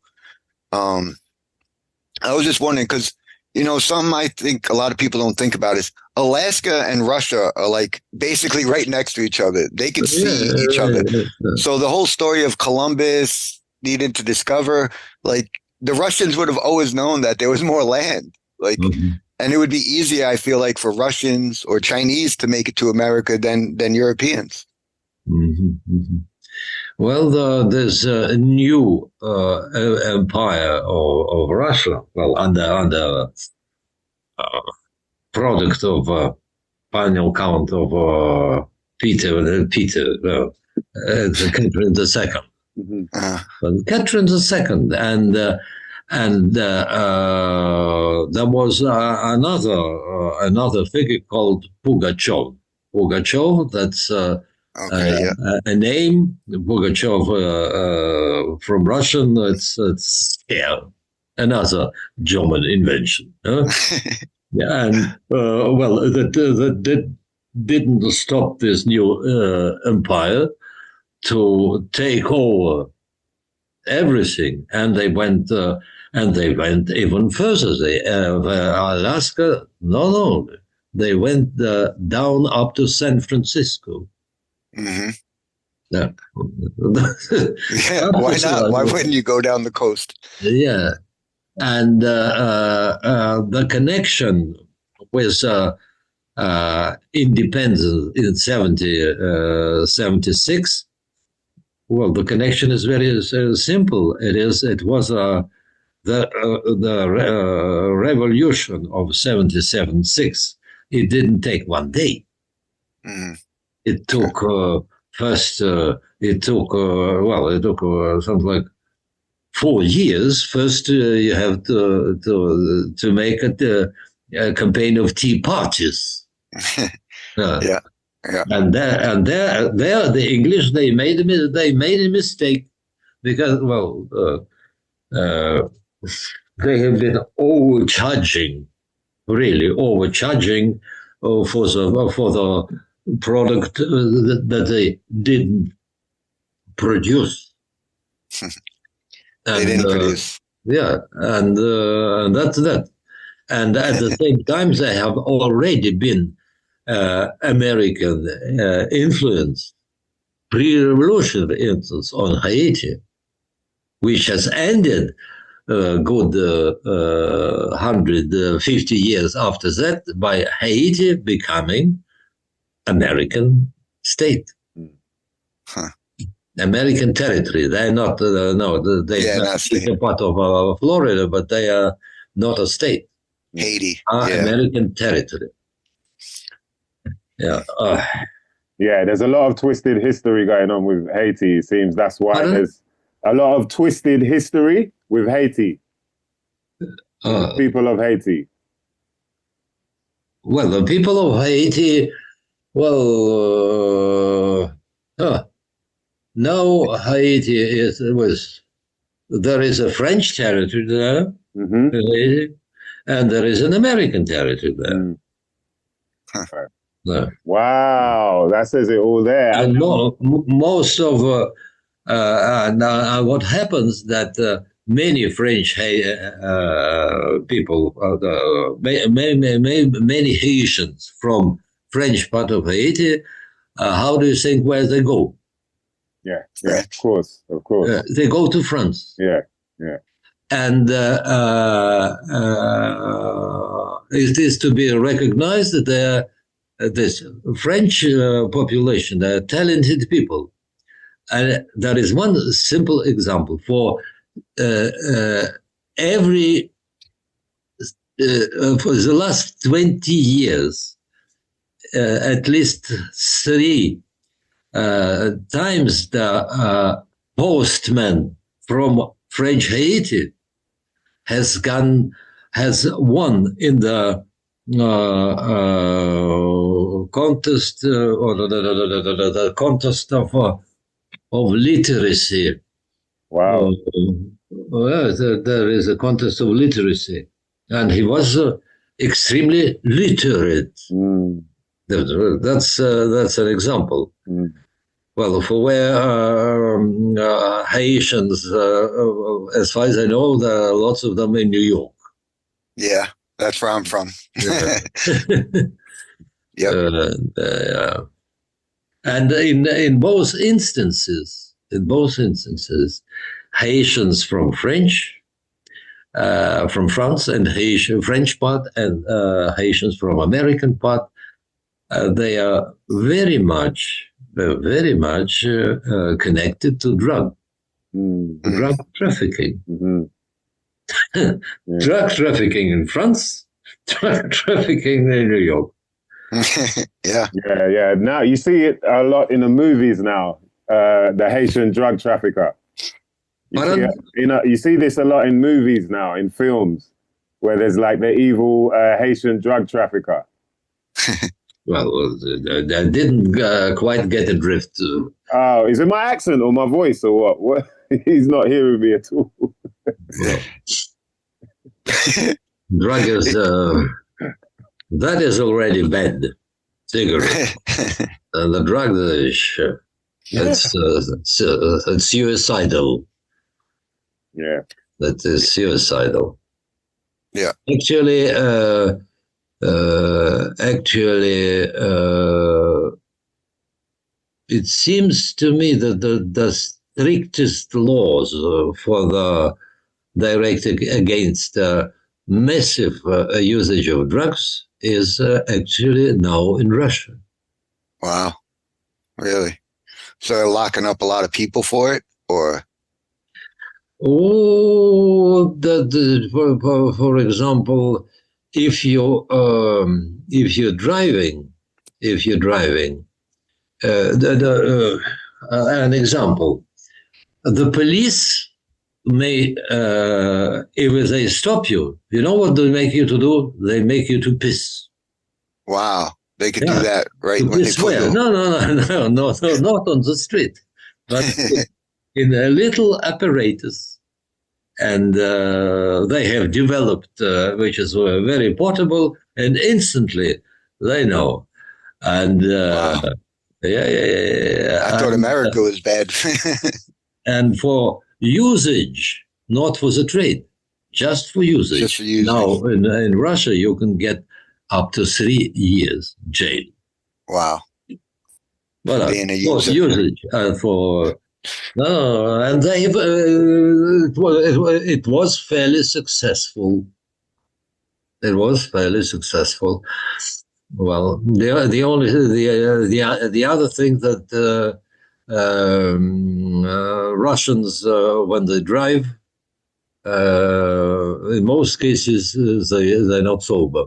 I was just wondering because something I think a lot of people don't think about is Alaska and Russia are basically right next to each other. They can see each other. So the whole story of Columbus needing to discover, the Russians would have always known that there was more land, and it would be easier, I feel like, for Russians or Chinese to make it to America than Europeans. Well, there's a new empire of Russia. Well, under product of final count of Peter, no, Catherine the Second. Catherine the Second, and there was another figure called Pugachev. Pugachev, that's a name. Pugachev from Russian. It's another German invention. And that didn't stop this new empire to take over everything, and they went even further. Alaska, no, they went down up to San Francisco. Mm-hmm. Yeah. Why not? Why wouldn't you go down the coast? Yeah, and the connection with independence in 76. Well, the connection is very simple. It was the revolution of 77-6. It didn't take one day. Mm-hmm. It took something like 4 years. First, you have to make a campaign of tea parties. Yeah. And there, the English they made a mistake because they have been overcharging for the product that they didn't produce. They didn't produce. Yeah, and that's that. And at the same time, they have already been American influence, pre-revolutionary influence on Haiti, which has ended good 150 years after that by Haiti becoming American state. American territory. They're not, they're part of Florida, but they are not a state. Haiti. American territory. Yeah. Yeah, there's a lot of twisted history going on with Haiti. It seems that's why there's a lot of twisted history with Haiti. People of Haiti. Well, the people of Haiti, now Haiti there is a French territory there, Haiti, and there is an American territory there. No. Wow, that says it all there. And most of what happens that many French people, many Haitians from French part of Haiti, how do you think where they go? Yeah, of course. They go to France. Yeah. And it is to be recognized that this French population, they are talented people. And there is one simple example for the last 20 years, at least 3 times the postman from French Haiti has won in the contest or the contest of literacy. Wow. There is a contest of literacy, and he was extremely literate. That's an example. Well, for where Haitians, as far as I know, there are lots of them in New York. Yeah, that's where I'm from. Yep. And in both instances, Haitians from France and French part, and Haitians from American part, they are very much connected to drug trafficking. Drug trafficking in France, drug trafficking in New York. Yeah. Yeah. Now you see it a lot in the movies now. The Haitian drug trafficker. You see, Pardon? you see this a lot in movies now, in films, where there's like the evil Haitian drug trafficker. Well, I didn't quite get the drift. Oh, is it my accent or my voice or what? What? He's not hearing me at all. Well, drug is that is already bad. Cigarette. The drug is it's suicidal. Yeah. That is suicidal. Yeah. Actually, it seems to me that the strictest laws for the directed against massive usage of drugs is actually now in Russia. Wow. Really? So they're locking up a lot of people for it, or? Oh, for example, if you're driving, an example, the police may, if they stop you, you know what they make you to do? They make you to piss. Wow, they could do that right To when they piss pull where? you. No, not on the street, but in a little apparatus. And they have developed, which is very portable, and instantly they know. And Wow. yeah. I thought America was bad. And for usage, not for the trade, just for usage. Just for using. Now, in Russia, you can get up to 3 years jail. Wow. Well, being a for user. usage, for no, and they it was fairly successful. It was fairly successful. Well, the other thing that Russians when they drive, in most cases they're not sober.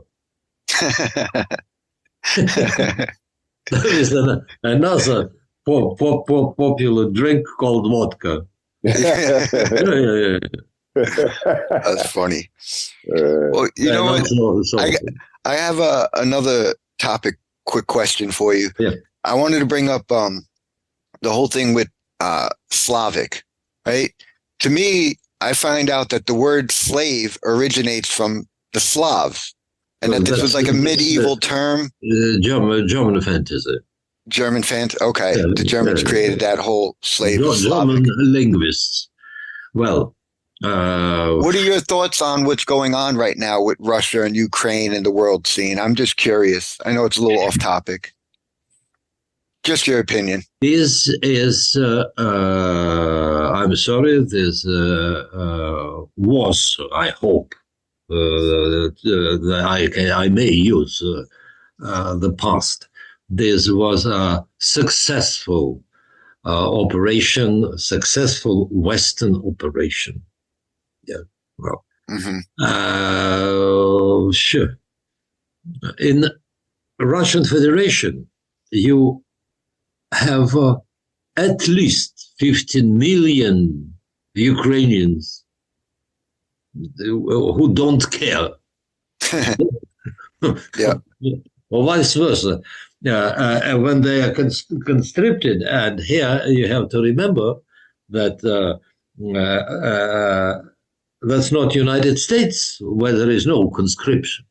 There is another popular drink called vodka. Yeah. That's funny. Well, you know what? I have another topic. Quick question for you. Yeah. I wanted to bring up the whole thing with Slavic, right? To me, I find out that the word slave originates from the Slavs, and that this was like a medieval term. German fantasy. German fantasy. Okay, the Germans created that whole slave. German linguists. Well, what are your thoughts on what's going on right now with Russia and Ukraine and the world scene? I'm just curious. I know it's a little off topic. Just your opinion. This is, I'm sorry, this was, I hope, that I may use the past. This was a successful operation, successful Western operation. Yeah, well, sure. In Russian Federation, you have at least 15 million Ukrainians who don't care. Yeah. Or vice versa. When they are conscripted, and here you have to remember that that's not United States, where there is no conscription.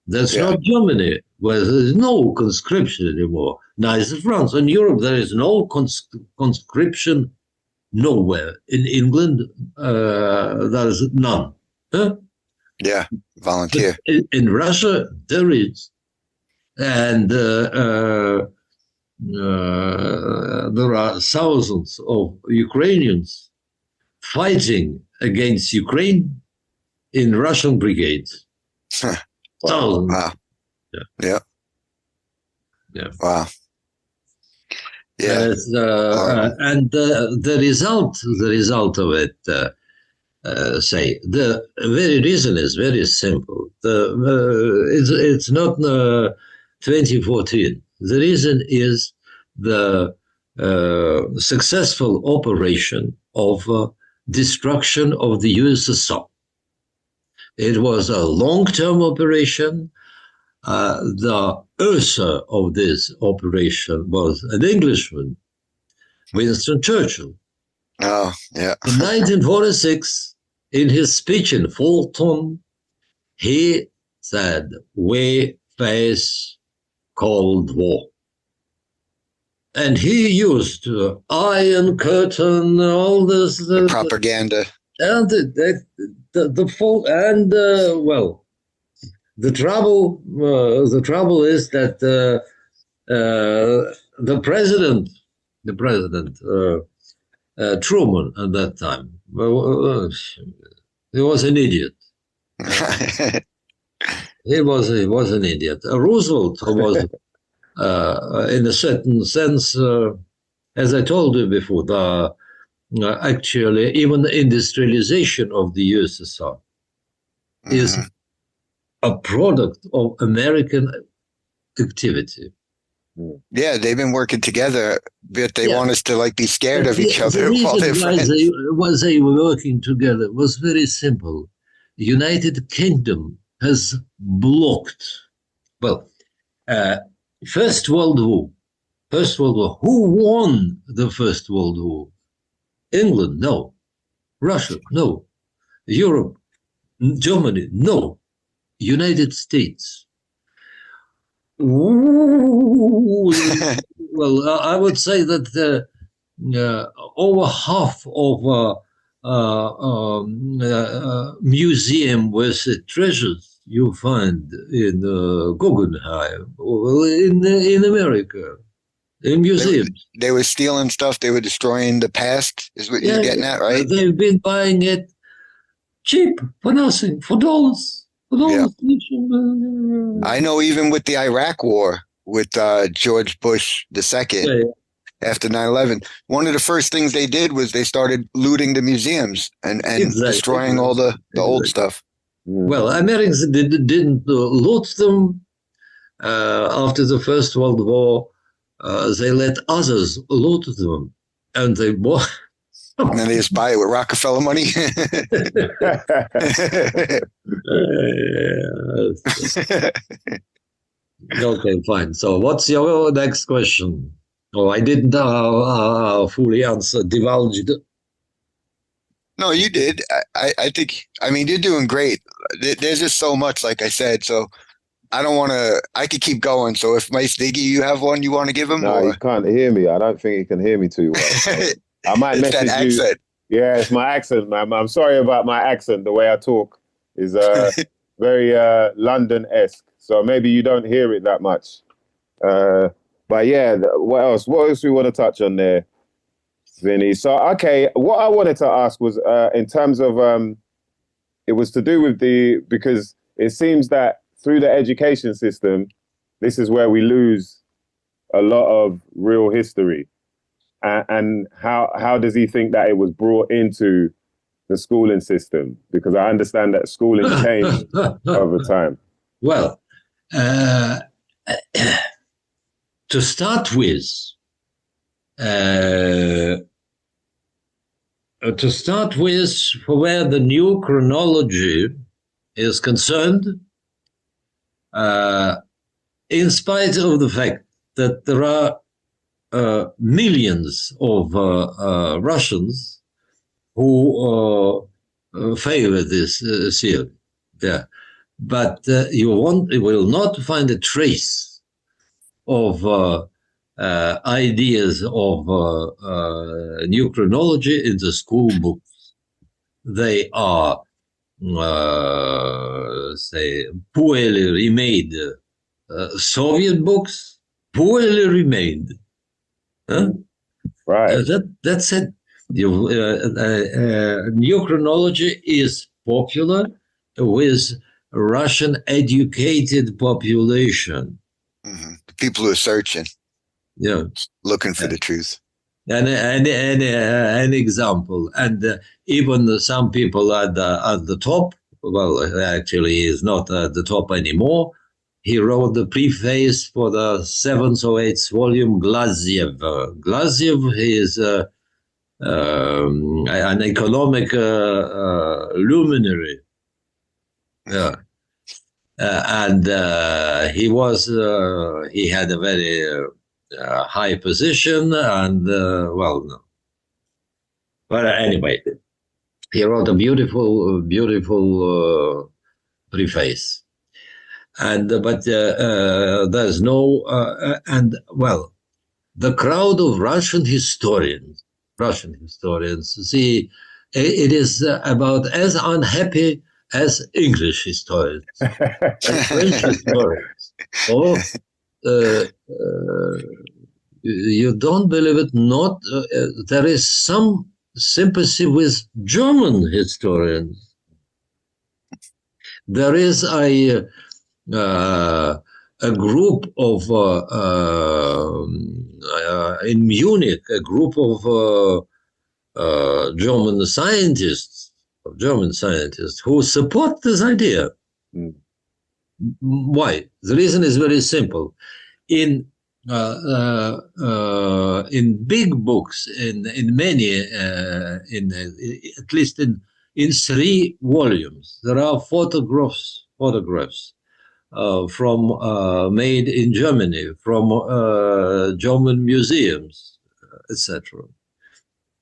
That's not Germany, where there is no conscription anymore. Neither France. In Europe, there is no conscription nowhere. In England, there is none. Huh? Yeah, volunteer. In Russia, there is. And there are thousands of Ukrainians fighting against Ukraine in Russian brigades. Thousands. Wow. Yeah. Wow. Yeah. And the result of it, say, the very reason is very simple. It's not 2014. The reason is the successful operation of destruction of the USSR. It was a long-term operation. The author of this operation was an Englishman, Winston Churchill. Oh, yeah. In 1946, in his speech in Fulton, he said, "We face Cold War." And he used Iron Curtain, all this. The propaganda. And the full, and well, the trouble is that the president Truman at that time, he was an idiot. He was an idiot. Roosevelt was, in a certain sense, as I told you before, actually even the industrialization of the USSR is a product of American activity. Yeah, they've been working together, but they want us to like be scared of each other. The reason why they were working together was very simple. The United Kingdom has blocked, well, First World War. Who won the First World War? England, no. Russia, no. Europe, Germany, no. United States. Well, I would say that over half of museum with treasures you find in Guggenheim, well, in America, in museums. They were stealing stuff. They were destroying the past, is what you're getting at, right? They've been buying it cheap, for nothing, for dollars. Yeah. I know even with the Iraq war with George Bush II, after 9/11, one of the first things they did was they started looting the museums and destroying all the old stuff. Well, Americans didn't loot them after the First World War. They let others loot them, and they bought. And then they just buy it with Rockefeller money. Okay, fine. So what's your next question? Oh, I didn't fully answer, divulged. No, you did. I think, I mean, you're doing great. There's just so much, like I said, so I don't want to, I could keep going. So if Mysdiggi, you have one you want to give him? No, he can't hear me. I don't think he can hear me too well. So I might message that you. Accent. Yeah, it's my accent, man. I'm sorry about my accent. The way I talk is very London-esque. So maybe you don't hear it that much. But yeah, what else? What else we want to touch on there, Vinny? So, okay, what I wanted to ask was in terms of, it was to do with because it seems that through the education system, this is where we lose a lot of real history. And how does he think that it was brought into the schooling system? Because I understand that schooling changed over time. Well, to start with, for where the new chronology is concerned, in spite of the fact that there are millions of Russians who favor this theory, but you will not find a trace of ideas of new chronology in the school books. They are, say, poorly remade Soviet books, poorly remade. Huh? Right. That's it. New chronology is popular with Russian educated population. Mm-hmm. People who are searching, looking for the truth. And an example, and even some people at the top. Well, actually, is not at the top anymore. he wrote the preface for the 7th or 8th volume, Glaziev. Glaziev is an economic luminary. Yeah. And he had a very high position, and well, no. But anyway, he wrote a beautiful preface, and but there's no and well, the crowd of Russian historians, see, it is about as unhappy as English historians, as French historians. Oh, you don't believe it? Not there is some sympathy with German historians. There is a group of in Munich, a group of German scientists who support this idea. Mm. Why? The reason is very simple. In big books, in many, at least in 3 volumes, there are photographs from made in Germany, from German museums, etc.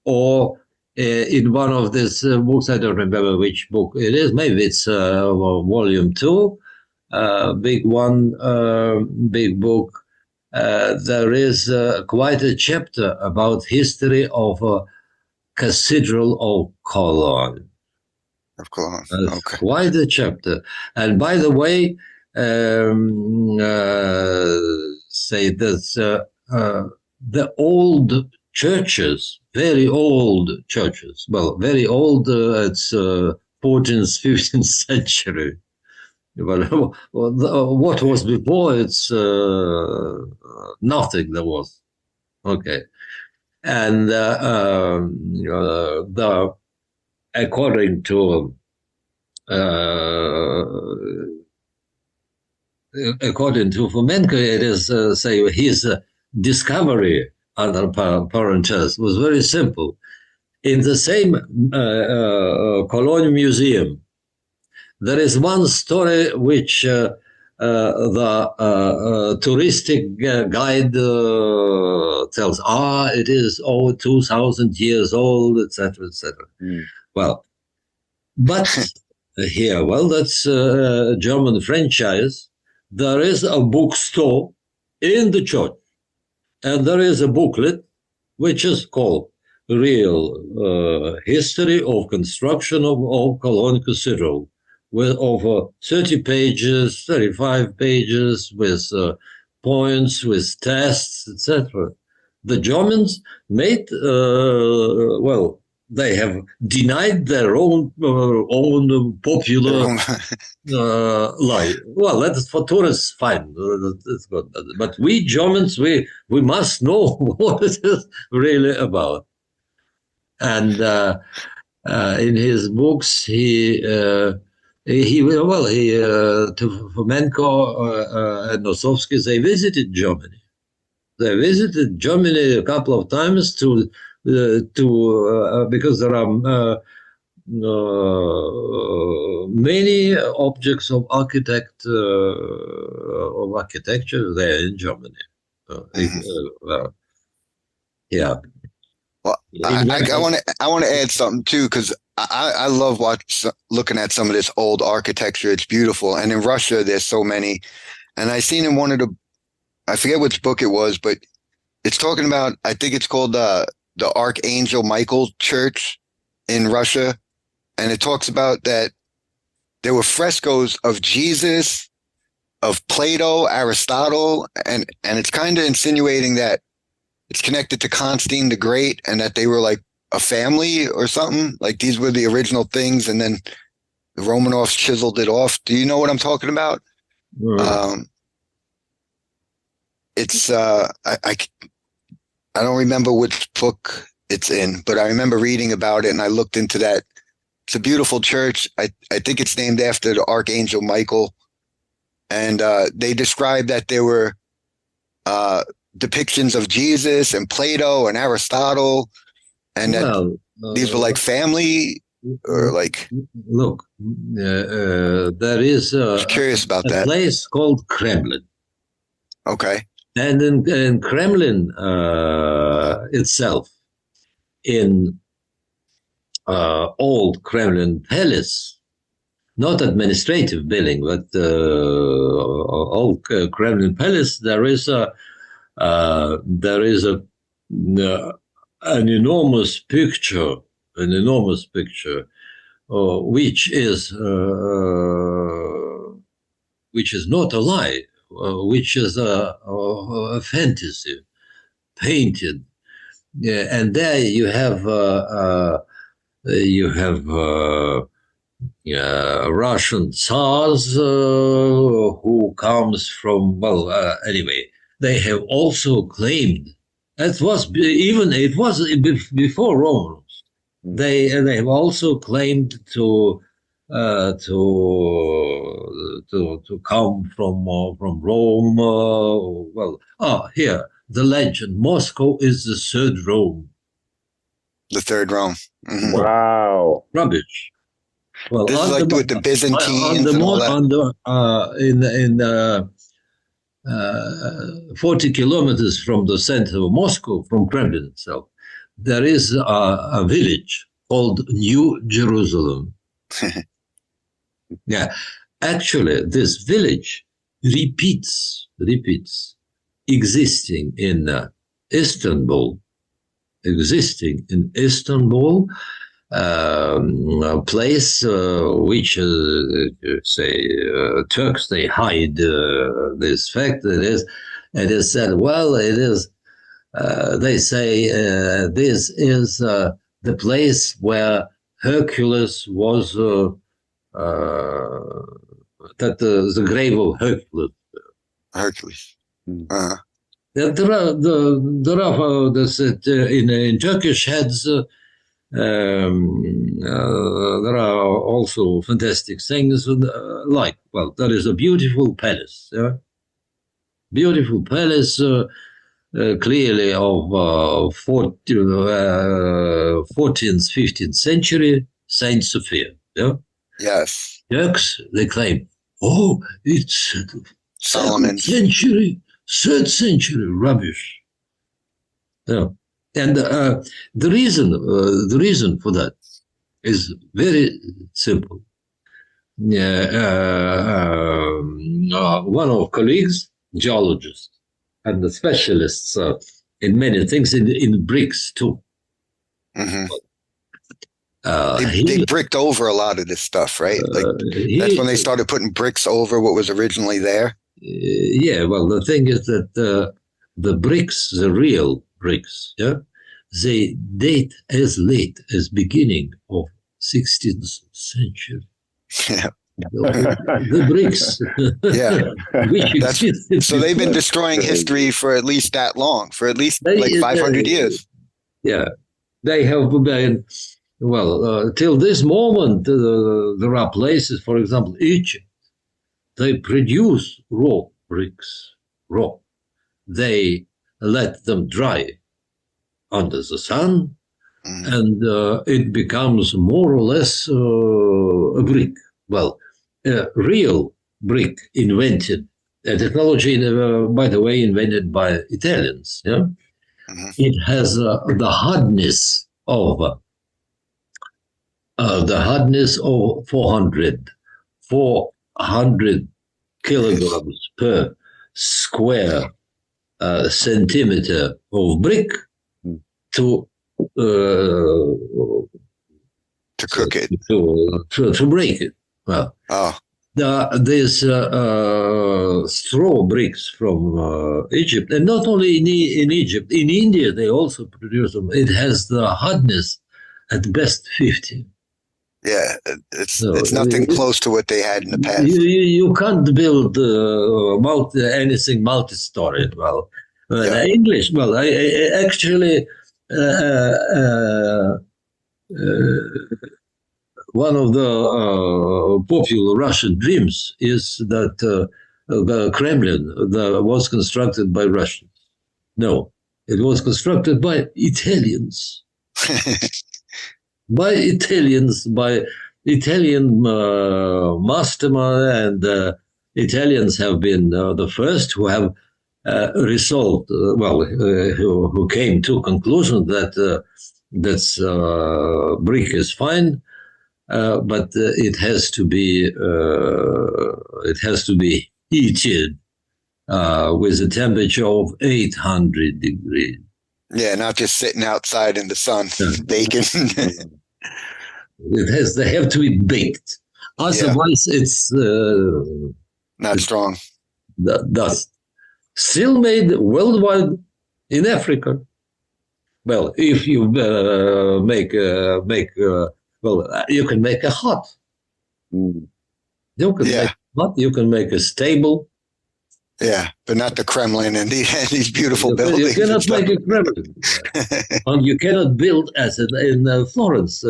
Or in one of these books, I don't remember which book it is. Maybe it's volume 2, big book. There is quite a chapter about history of Cathedral of Cologne. Of course. Okay. Quite a chapter. And by the way, say that the old churches, very old churches, well, very old, it's 14th, 15th century. But what was before, it's nothing there was. Okay. And according to Fomenko, it is say his discovery under parentheses was very simple. In the same Cologne Museum, there is one story which the touristic guide tells, it is 2,000 years old, etc., etc. Mm. Well, but here, well, that's a German franchise. There is a bookstore in the church, and there is a booklet which is called Real History of Construction of Cologne Cathedral, with over 30 pages, 35 pages, with points, with tests, etc. The Germans made, well, they have denied their own popular lie. Well, that's for tourists, fine. That's good. But we Germans, we must know what it is really about. And in his books, to Fomenko and Nosovsky, they visited Germany. They visited Germany a couple of times because there are many objects of architecture there in Germany. Yeah. Well, I want to add something too, because I love looking at some of this old architecture. It's beautiful, and in Russia there's so many. And I seen in one of I forget which book it was, but it's talking about, I think it's called the Archangel Michael Church in Russia, and it talks about that there were frescoes of Jesus, of Plato, Aristotle, and it's kind of insinuating that it's connected to Constantine the Great, and that they were like a family or something. Like these were the original things, and then the Romanovs chiseled it off. Do you know what I'm talking about? It's I don't remember which book it's in, but I remember reading about it, and I looked into that. It's a beautiful church. I think it's named after the Archangel Michael, and they described that there were depictions of Jesus and Plato and Aristotle, and that these were like family or like. Look, there is Curious about that. place called Kremlin. Okay. And in Kremlin itself, in old Kremlin Palace, not administrative building, but old Kremlin Palace, there is an enormous picture, which is not a lie, which is a fantasy painted. Yeah, and there you have Russian Tsars who comes from, anyway, they have also claimed, it was before Romans, they have also claimed to come from Rome. Here the legend: Moscow is the third Rome. The third Rome. Mm-hmm. Wow. Rubbish. Well, this is like with the Byzantines and all that. 40 kilometers from the center of Moscow, from Kremlin itself, there is a village called New Jerusalem. Yeah, actually, this village repeats existing in Istanbul, a place which Turks, they hide this fact. It is said, well, it is. They say this is the place where Hercules was. The grave of Hercules. Hercules. Uh-huh. There are in Turkish heads. There are also fantastic things like, well, there is a beautiful palace. Beautiful palace, clearly of 14th, 15th century, Saint Sophia. Yeah. Yes. Turks, they claim, it's Solomon's. third century, rubbish. Yeah. And the reason for that is very simple. One of colleagues, geologists, and the specialists in many things, in bricks too. Mm-hmm. They bricked over a lot of this stuff, right? Like that's when they started putting bricks over what was originally there. Yeah, well, the thing is that the bricks, the real bricks, yeah, they date as late as beginning of 16th century. Yeah. The bricks. Yeah. So they've been destroying history for at least that long, for at least like 500 years. Yeah. They have been, till this moment, there are places, for example, Egypt, they produce raw bricks, raw. They let them dry under the sun, and it becomes more or less a brick. Well, real brick invented, a technology, by the way, invented by Italians. Yeah, it has the hardness of 400 kilograms per square centimeter of brick to cook it, to break it. Well, there's straw bricks from Egypt, and not only in Egypt, in India they also produce them. It has the hardness at best 50. Yeah, it's nothing close to what they had in the past. You can't build anything multi-storied. Well, English. Well, actually, one of the popular Russian dreams is that the Kremlin was constructed by Russians. No, it was constructed by Italians. By Italian mastermind, and Italians have been the first who have resolved, who came to conclusion that this brick is fine, but it has to be heated with a temperature of 800 degrees. Yeah, not just sitting outside in the sun baking. They have to be baked. Otherwise, it's not strong. Dust. Still made worldwide in Africa. Well, if you you can make a hut. Mm. You can make a hut. You can make a stable. Yeah, but not the Kremlin and these beautiful buildings. You cannot make a Kremlin. And you cannot build as in Florence.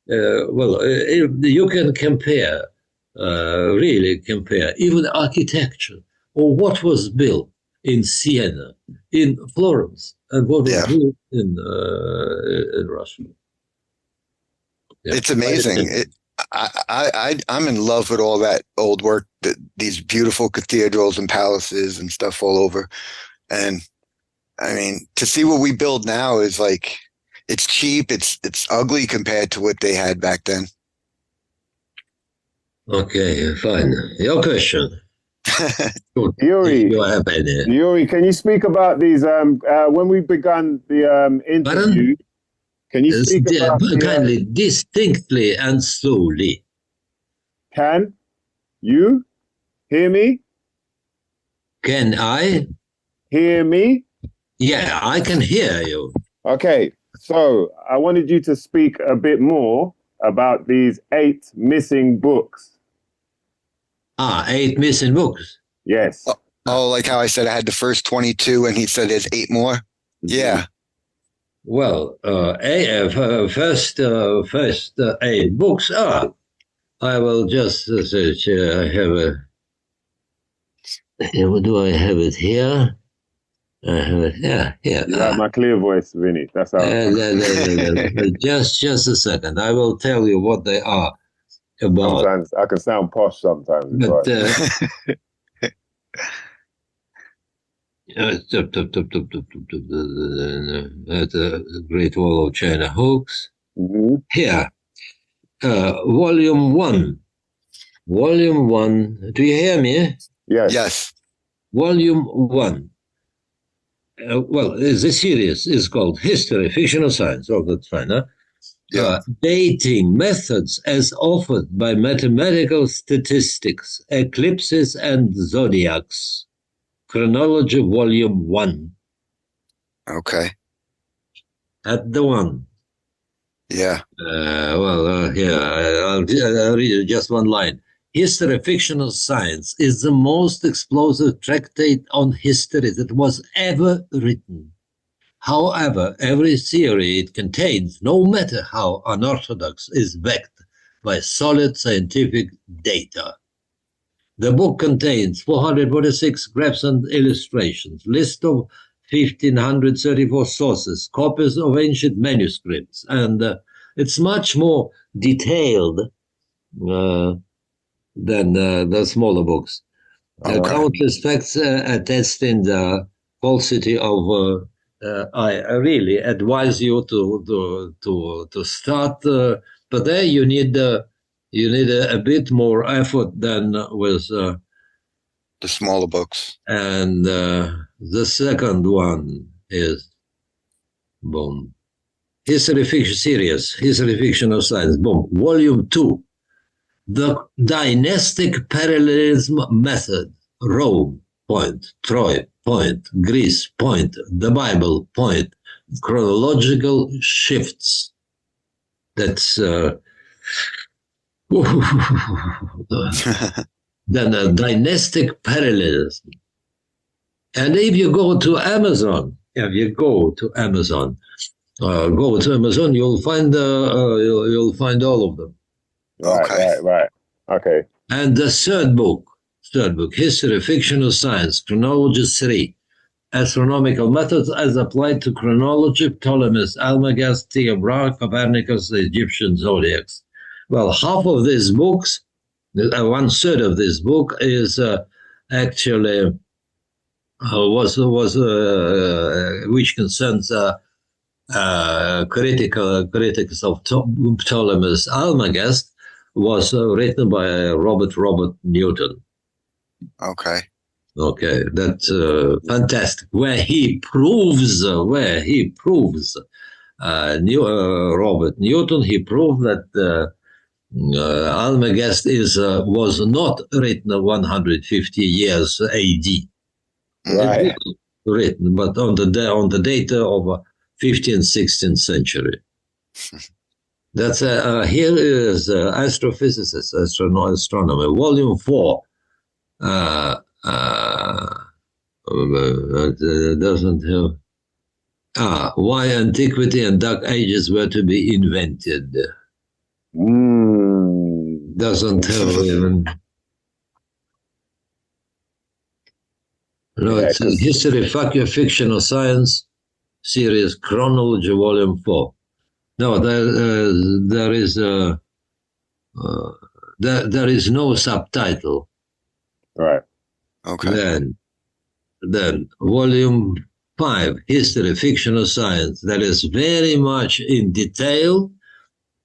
You can compare, really compare, even architecture or what was built in Siena, in Florence, and what was built in Russia. Yeah. It's amazing. I'm in love with all that old work, these beautiful cathedrals and palaces and stuff all over. And I mean, to see what we build now is like, it's cheap. It's ugly compared to what they had back then. Okay, fine. Your question. Iouri, can you speak about these? When we began the interview, can you speak about kindly, distinctly and slowly? Can you hear me? Can I hear me? Yeah, I can hear you. Okay, so I wanted you to speak a bit more about these 8 missing books. 8 missing books. Yes. Oh, like how I said I had the first 22 and he said there's 8 more? Yeah. Well, first 8 books are. I will just search. I have a. Do I have it here? I have it here. Here. You like my clear voice, Vinny. That's how. Just a second. I will tell you what they are about. Sometimes I can sound posh. Sometimes. But, the Great Wall of China hoax. Mm-hmm. Here, Volume 1. Volume 1. Do you hear me? Yes. Yes. Volume 1. The series is called History, Fiction, or Science. Oh, that's fine, huh? Yeah. Dating methods as offered by mathematical statistics, eclipses, and zodiacs. Chronology, Volume 1. Okay. At the 1. Yeah. Here, I'll read you just one line. History, Fiction, or Science is the most explosive tractate on history that was ever written. However, every theory it contains, no matter how unorthodox, is backed by solid scientific data. The book contains 446 graphs and illustrations, list of 1,534 sources, copies of ancient manuscripts, and it's much more detailed than the smaller books. Countless facts attesting the falsity of. I really advise you to start, but there you need a bit more effort than with the smaller books. And the second one is boom, History Fiction series, History Fiction of Science, boom, Volume 2, The Dynastic Parallelism Method, Rome, point, Troy, point, Greece, point, the Bible, point, chronological shifts. That's then a dynastic parallelism. And if you go to Amazon, you'll find all of them. Right. Okay. And the third book, third book, History, Fiction, or Science, Chronology 3, Astronomical Methods as Applied to Chronology, Ptolemy's Almagest, Tycho Brahe, Copernicus, the Egyptian Zodiacs. Well, half of these books, one third of this book is actually which concerns critics of Ptolemy's Almagest, was written by Robert Newton. Okay. Okay, that's fantastic. Where he proves Robert Newton, he proved that Almagest was not written 150 years AD. Right. It was written, but on the data of 15th, 16th century. That's here is Astrophysicist, Astronomer, Volume 4. Doesn't have why antiquity and dark ages were to be invented. Doesn't have even. No, it's History, Fiction, or Science series, Chronology, Volume 4. No, there is no subtitle. Right. Okay. Then Volume 5, History, Fiction, or Science. That is very much in detail.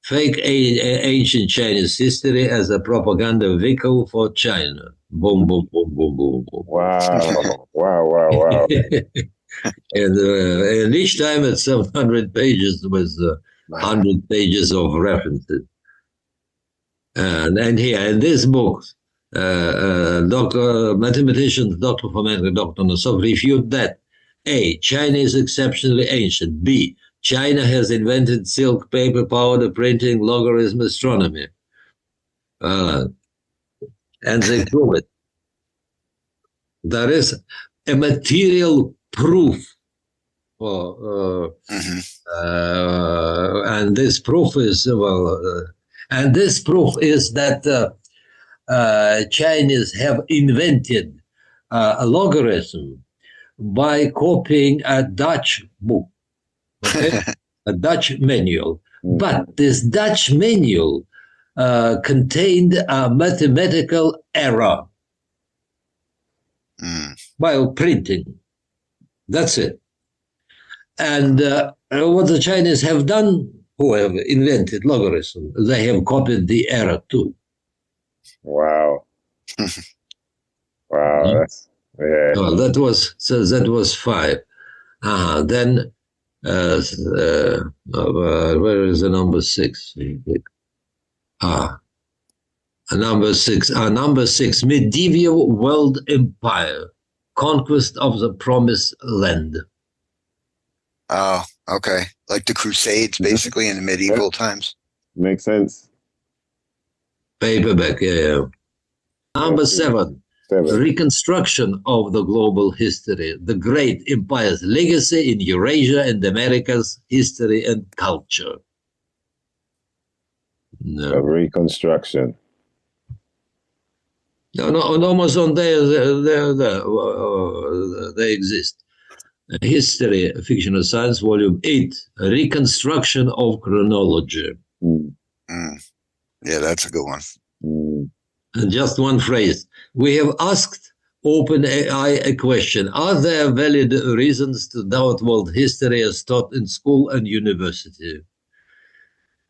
Fake ancient Chinese history as a propaganda vehicle for China. Boom, boom, boom, boom, boom, boom. Wow. Wow. And each time it's 700 pages with 100 pages of references. And here in this book, mathematicians Dr. Fomenko and Dr. Nosov refute that A, China is exceptionally ancient. B, China has invented silk, paper, powder, printing, logarithm, astronomy. And they prove it. There is a material proof for, and this proof is, that Chinese have invented a logarithm by copying a Dutch book, okay? A Dutch manual. But this Dutch manual contained a mathematical error while printing. That's it. And what the Chinese have done, who have invented logarithm, they have copied the error too. Wow. Wow. That's, yeah. Oh, that was 5. Then where is the number 6? Number 6, Medieval World Empire, Conquest of the Promised Land. Oh, okay. Like the Crusades, basically, in the medieval times. Makes sense. Paperback, yeah. Number 7, Reconstruction of the Global History, the Great Empire's Legacy in Eurasia and America's History and Culture. A reconstruction. No, almost on there, they exist. History, Fiction, or Science, Volume 8, Reconstruction of Chronology. Yeah, that's a good one. And just one phrase. We have asked OpenAI a question. Are there valid reasons to doubt world history as taught in school and university?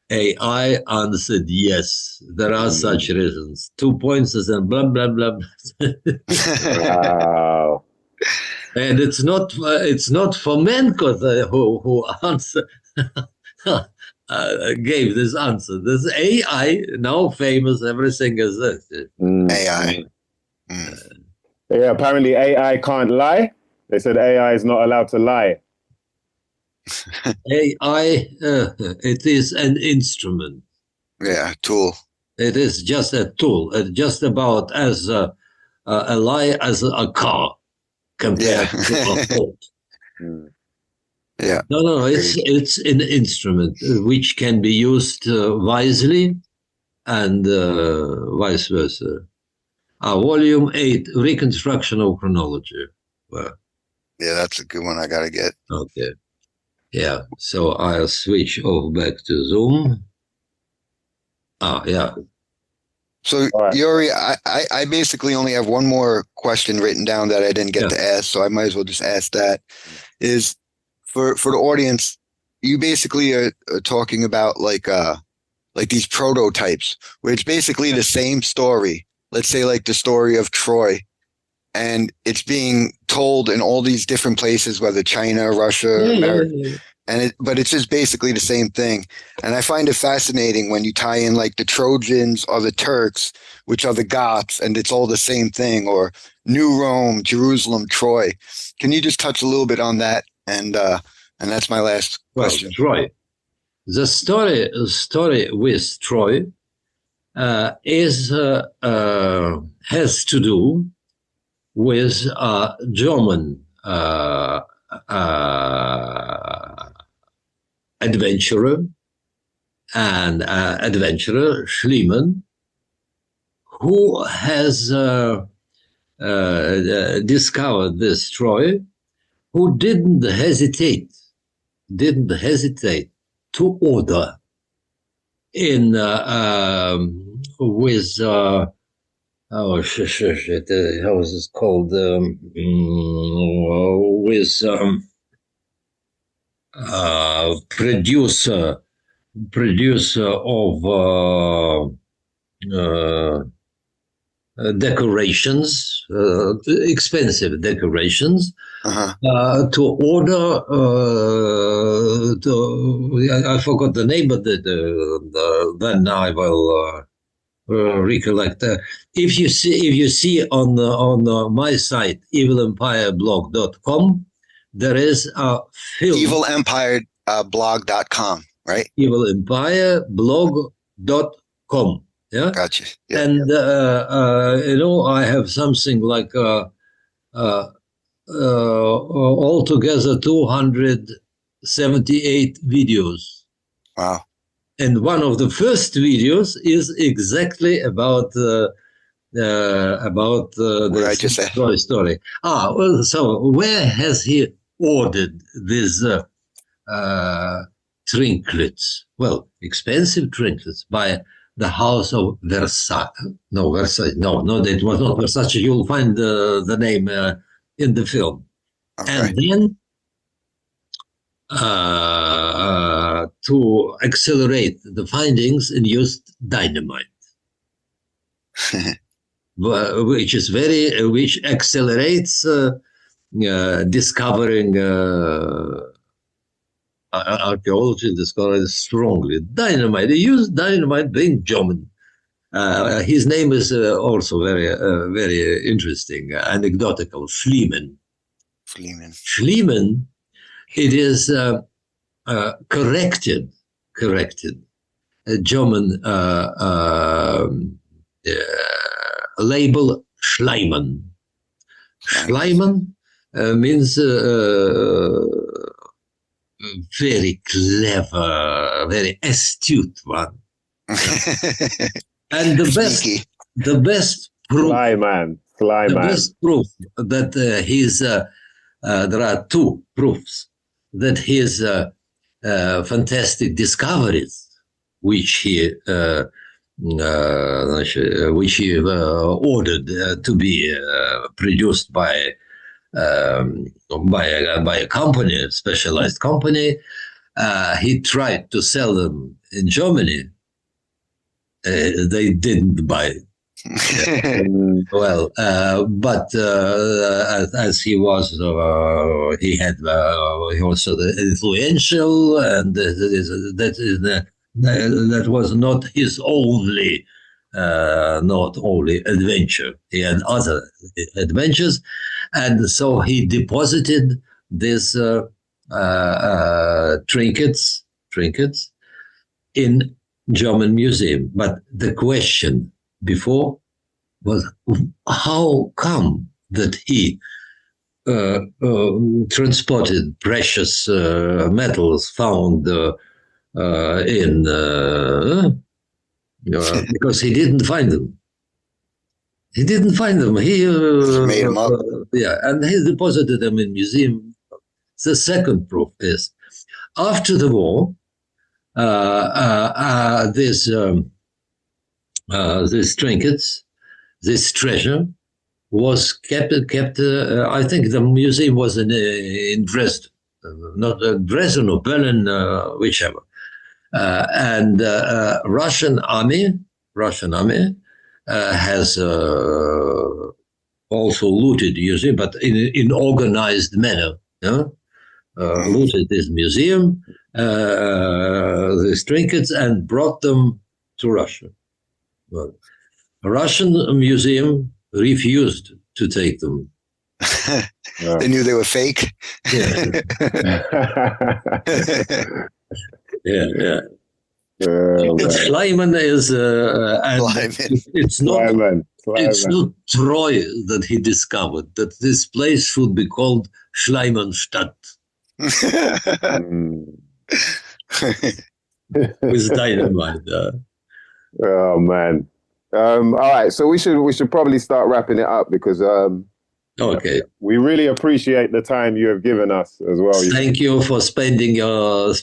AI answered yes. There are such reasons. 2 points and blah, blah, blah. Wow. And it's not Fomenko who answered, gave this answer. This AI, now famous, everything is this. AI. Yeah, apparently AI can't lie. They said AI is not allowed to lie. AI, it is an instrument. Yeah, tool. It is just a tool. It's just about as a lie as a car compared to a boat. Yeah. No, it's an instrument which can be used wisely and vice versa. Volume 8, Reconstruction of Chronology. Well, Yeah, that's a good one. I gotta get. okay. Yeah, so I'll switch off back to Zoom. Yeah. So, right. Iouri, I basically only have one more question written down that I didn't get to ask, so I might as well just ask that. Is for the audience, you basically are talking about like these prototypes, where it's basically the same story. Let's say like the story of Troy, and it's being told in all these different places, whether China, Russia, America. But it's just basically the same thing. And I find it fascinating when you tie in like the Trojans or the Turks, which are the Goths, and it's all the same thing, or New Rome, Jerusalem, Troy. Can you just touch a little bit on that? And that's my last question. Troy. The story with Troy has to do with a German adventurer Schliemann, who has discovered this Troy, who didn't hesitate to order in with how is this called with producer of decorations, expensive decorations, to order. I forgot the name, but then I will recollect. If you see on my site evilempireblog.com, there is a film. Evilempireblog.com, right? Evilempireblog.com. Yeah. Gotcha. Yeah. And I have something like altogether 278 videos. Wow. And one of the first videos is exactly about the Troy story. So where has he ordered these trinkets? Well, expensive trinkets by the house of Versace. No, Versace. No, it was not Versace. You'll find the name in the film. Okay. And then to accelerate the findings, and used dynamite, which accelerates discovering archaeology discovers strongly dynamite. He used dynamite being German. His name is also very interesting, anecdotal. Schliemann. It is corrected. A German label Schleimann. Schleimann means very clever, very astute one. And the best proof. The best proof that there are two proofs that his fantastic discoveries, which he ordered to be produced by a company, a specialized company. He tried to sell them in Germany. They didn't buy it. Well, but as he was, he was influential, and that was not his only, adventure. He had other adventures, and so he deposited these trinkets in German museum. But the question before was, how come that he transported precious metals found because he didn't find them. He didn't find them. He Just made them up. Yeah, and he deposited them in museum. The second proof is after the war, these trinkets, this treasure was kept. I think the museum was in Dresden, not Dresden or Berlin, whichever. And Russian army has also looted the museum, but in organized manner. Looted this museum, these trinkets, and brought them to Russia. Well, a Russian museum refused to take them. They knew they were fake. Yeah. Yeah. Schleiman is, it's not Troy that he discovered that this place should be called Schleimanstadt. With dynamite. Oh man. All right, so we should probably start wrapping it up because okay. We really appreciate the time you have given us as well. Thank you for spending your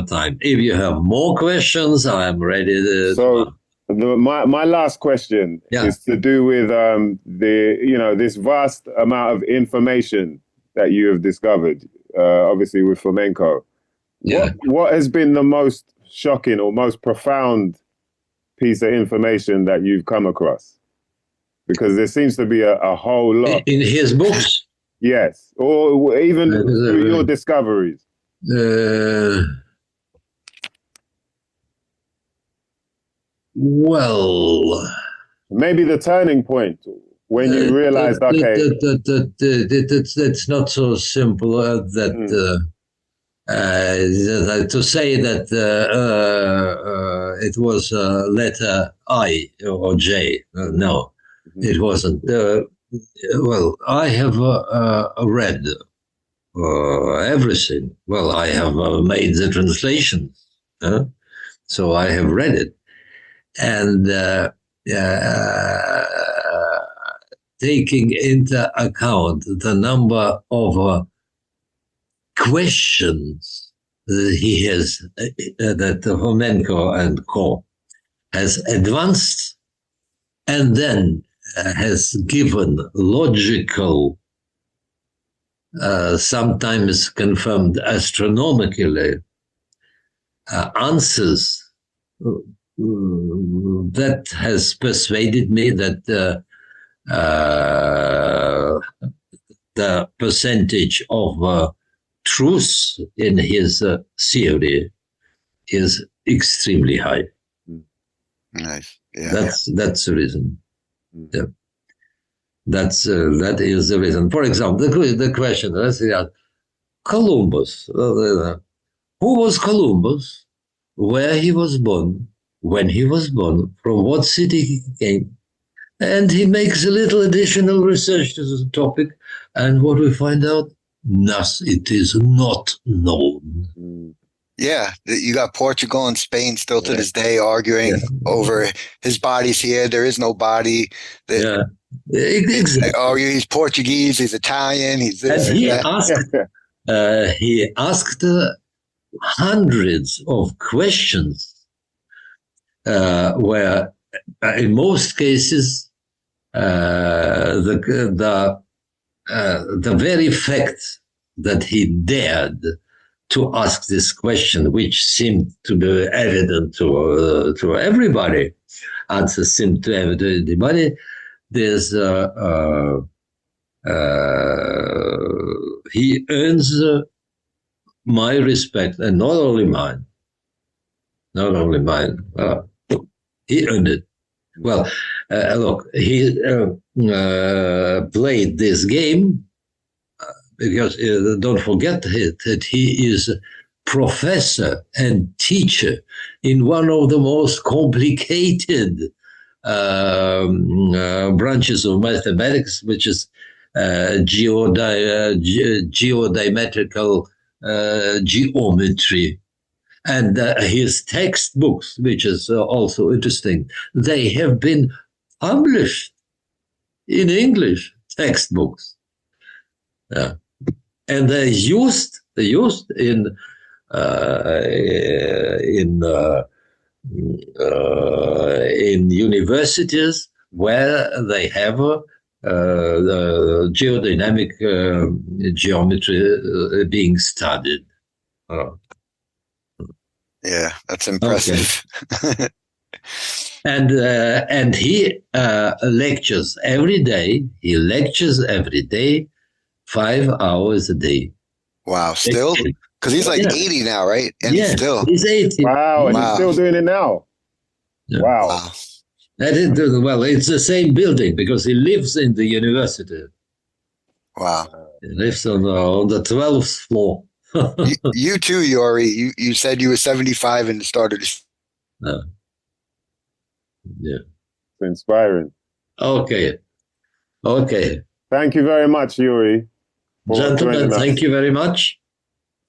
time. If you have more questions, I am ready to. My last question is to do with this vast amount of information that you have discovered, obviously with Fomenko. Yeah. What has been the most shocking or most profound piece of information that you've come across? Because there seems to be a whole lot. In his books? Yes, or even through your discoveries. Well, maybe the turning point when you realized, okay, that's not so simple. To say that it was letter I or J, no, it wasn't. Well, I have read everything. Well, I have made the translations, so I have read it. And taking into account the number of questions he has, that Fomenko and Co. has advanced and then has given logical, sometimes confirmed astronomically, answers, that has persuaded me that the percentage of truth in his theory is extremely high. Nice. Yeah. That's the reason. Yeah. That is the reason. For example, the question, let's see, Columbus. Who was Columbus? Where he was born? When he was born? From what city he came? And he makes a little additional research to the topic, and what we find out, it is not known. Yeah, you got Portugal and Spain still to this day arguing over his body's here. There is no body. Exactly. Oh, he's Portuguese. He's Italian. He's this. And he asked hundreds of questions, where in most cases the very fact that he dared to ask this question, which seemed to be evident to everybody, answers seemed to evident to everybody, there's he earns my respect, and not only mine. He earned it. Well, look, he played this game because don't forget that he is professor and teacher in one of the most complicated branches of mathematics, which is geodiametrical geometry. And his textbooks, which is also interesting, they have been published in English textbooks. Yeah. And they're used in universities where they have the geodynamic geometry being studied. Yeah, that's impressive. Okay. And he lectures every day. He lectures every day, 5 hours a day. Wow, still? Because he's like 80 now, right? And he's still. He's 80. Wow, and he's still doing it now. Yeah. Wow. That is, well, it's the same building because he lives in the university. Wow. He lives on the 12th floor. you too, Iouri. You said you were 75 and started. Yeah. It's inspiring. Okay. Thank you very much, Iouri. Gentlemen, thank you very much.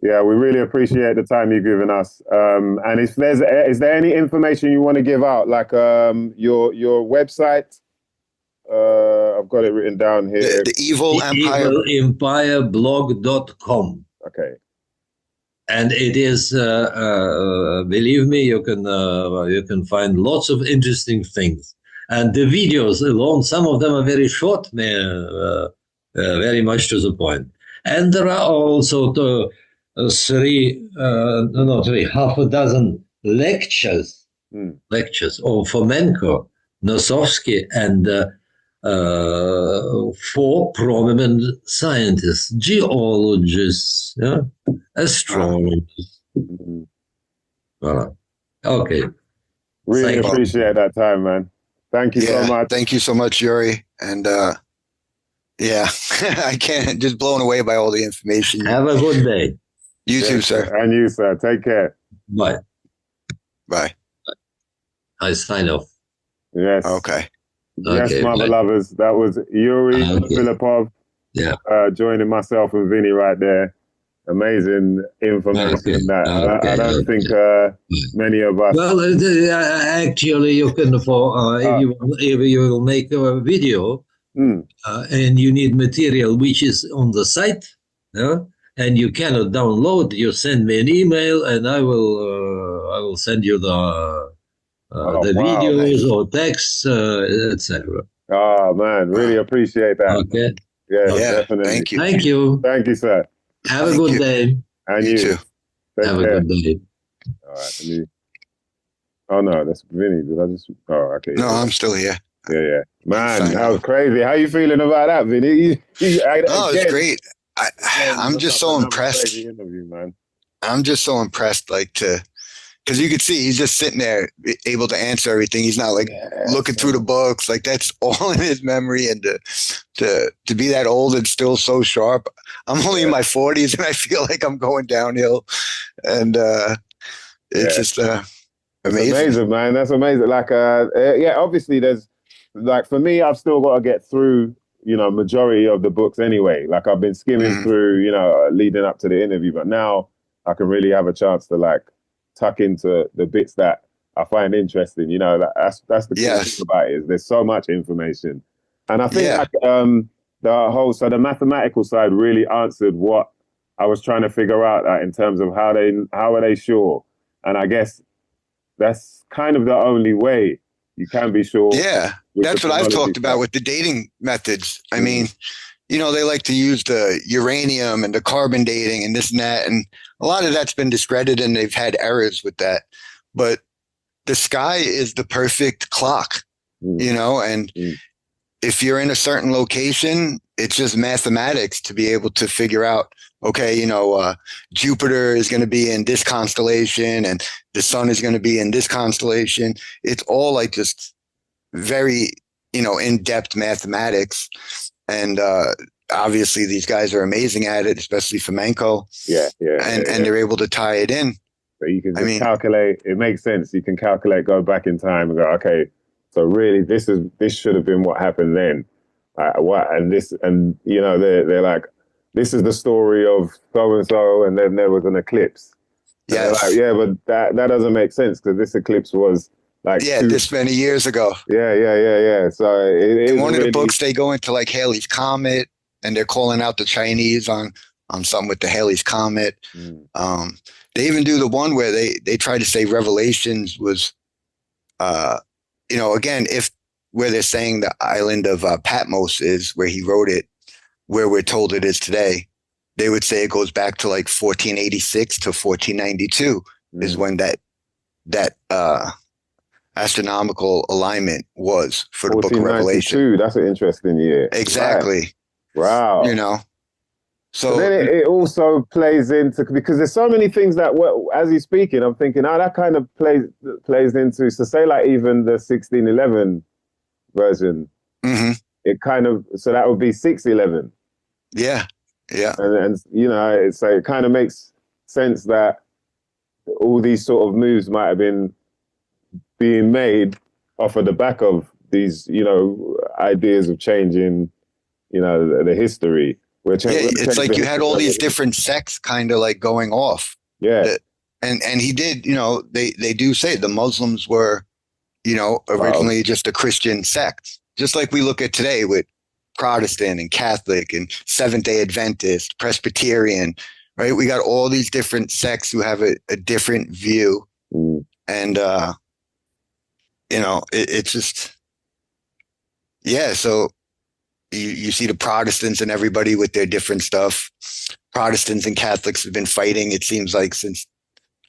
Yeah, we really appreciate the time you've given us. And if is there any information you want to give out, like your website? I've got it written down here. The Evil Empire. evilempireblog.com. Okay. And it is, believe me, you can find lots of interesting things. And the videos alone, some of them are very short, very much to the point. And there are also half a dozen lectures of Fomenko, Nosovsky, and 4 prominent scientists, geologists, astronomers. Voilà. Okay. Really appreciate that time, man. Thank you so much. Thank you so much, Iouri. And yeah, I can't, just blown away by all the information. Have a good day. You too, sir. And you, sir. Take care. Bye. Bye. I sign off. Yes. Okay. Yes, mother lovers. That was Iouri Filippov. Yeah. Joining myself and Vinny right there. Amazing information. I don't think many of us. Well, actually, you can if you will make a video and you need material which is on the site, and you cannot download, you send me an email and I will send you the videos or texts, etc. Oh man, really appreciate that. Okay. Yeah, definitely. Thank you. Thank you. Thank you, sir. Have a good day. And you too. Have a good day. All right. Oh no, that's Vinny. Did I just? Oh, okay. No, I'm still here. Yeah. Man, that was crazy. How you feeling about that, Vinny? It's great. I'm just so impressed. Interview, man. I'm just so impressed, because you could see he's just sitting there able to answer everything. He's not looking through the books. That's all in his memory. And to be that old and still so sharp. I'm only in my 40s and I feel like I'm going downhill. And it's just amazing. It's amazing, man. That's amazing. Obviously there's for me, I've still got to get through, majority of the books anyway. I've been skimming through, leading up to the interview, but now I can really have a chance to tuck into the bits that I find interesting. That's the cool thing about it, is there's so much information. And I think the mathematical side really answered what I was trying to figure out, in terms of how are they sure? And I guess that's kind of the only way you can be sure. Yeah, that's what I've talked about with the dating methods. I mean, they like to use the uranium and the carbon dating and this and that. And a lot of that's been discredited and they've had errors with that. But the sky is the perfect clock, and if you're in a certain location, it's just mathematics to be able to figure out, okay, Jupiter is going to be in this constellation and the sun is going to be in this constellation. It's all just very, in-depth mathematics. And obviously these guys are amazing at it, especially Fomenko. And they're able to tie it in. So you can calculate, it makes sense. You can calculate, go back in time and go, okay, so really this should have been what happened then. They're like, this is the story of so-and-so, and then there was an eclipse. Yes. But that doesn't make sense because this eclipse was like Yeah, two. this many years ago. Yeah. So it In is one of the really. books, they go into like Halley's Comet, and they're calling out the Chinese on something with the Halley's Comet. Mm. They even do the one where they try to say Revelations was, uh, again, if where they're saying the island of Patmos is where he wrote it, where we're told it is today, they would say it goes back to like 1486 to 1492 is Mm. when that astronomical alignment was for the Book of Revelation. 1492. That's an interesting year. Right. Exactly. Wow. You know, But so then it also plays into, because there's so many things that, well, as he's speaking, I'm thinking, oh, that kind of plays into. So say like even the 1611 version, mhm, it kind of, so that would be 611, yeah, yeah, and so it kind of makes sense that all these sort of moves might have been being made off of the back of these, ideas of changing, the history. yeah. We're It's changing the like you had all these history. different sects kind of like going off. Yeah. That and he did. They do say the Muslims were, Wow. originally just a Christian sect, just like we look at today with Protestant and Catholic and Seventh Day Adventist, Presbyterian. Right, we got all these different sects who have a different view, Mm. and it's just yeah. So you see the Protestants and everybody with their different stuff. Protestants and Catholics have been fighting, it seems like, since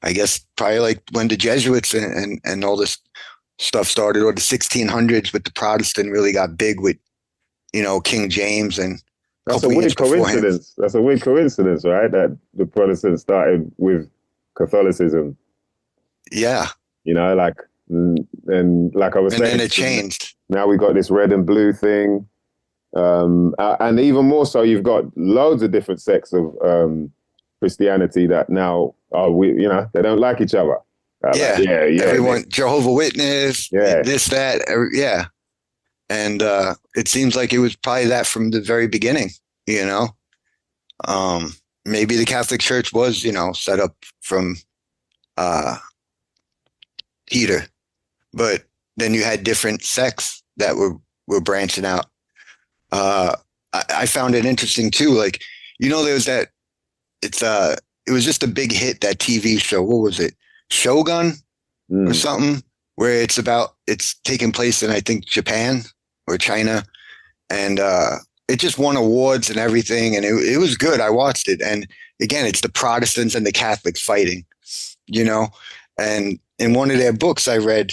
I guess probably like when the Jesuits and all this stuff started, or the 1600s, with the Protestant really got big with, King James and a That's a couple of years weird before him. coincidence. That's a weird coincidence, right? That the Protestants started with Catholicism. Yeah. Like, and like I was And then saying, it changed. now we got this red and blue thing, and even more so, you've got loads of different sects of Christianity that now are they don't like each other. Like, Yeah. yeah, Everyone, Jehovah Witness, yeah. this, that, yeah. And it seems like it was probably that from the very beginning, you know. Maybe the Catholic Church was, set up from Peter, but then you had different sects that were branching out. I found it interesting too. Like, there was that it was just a big hit, that TV show. What was it? Shogun or something, where it's taking place in, I think, Japan or China, and it just won awards and everything, and it was good. I watched it, and again, it's the Protestants and the Catholics fighting, and in one of their books I read,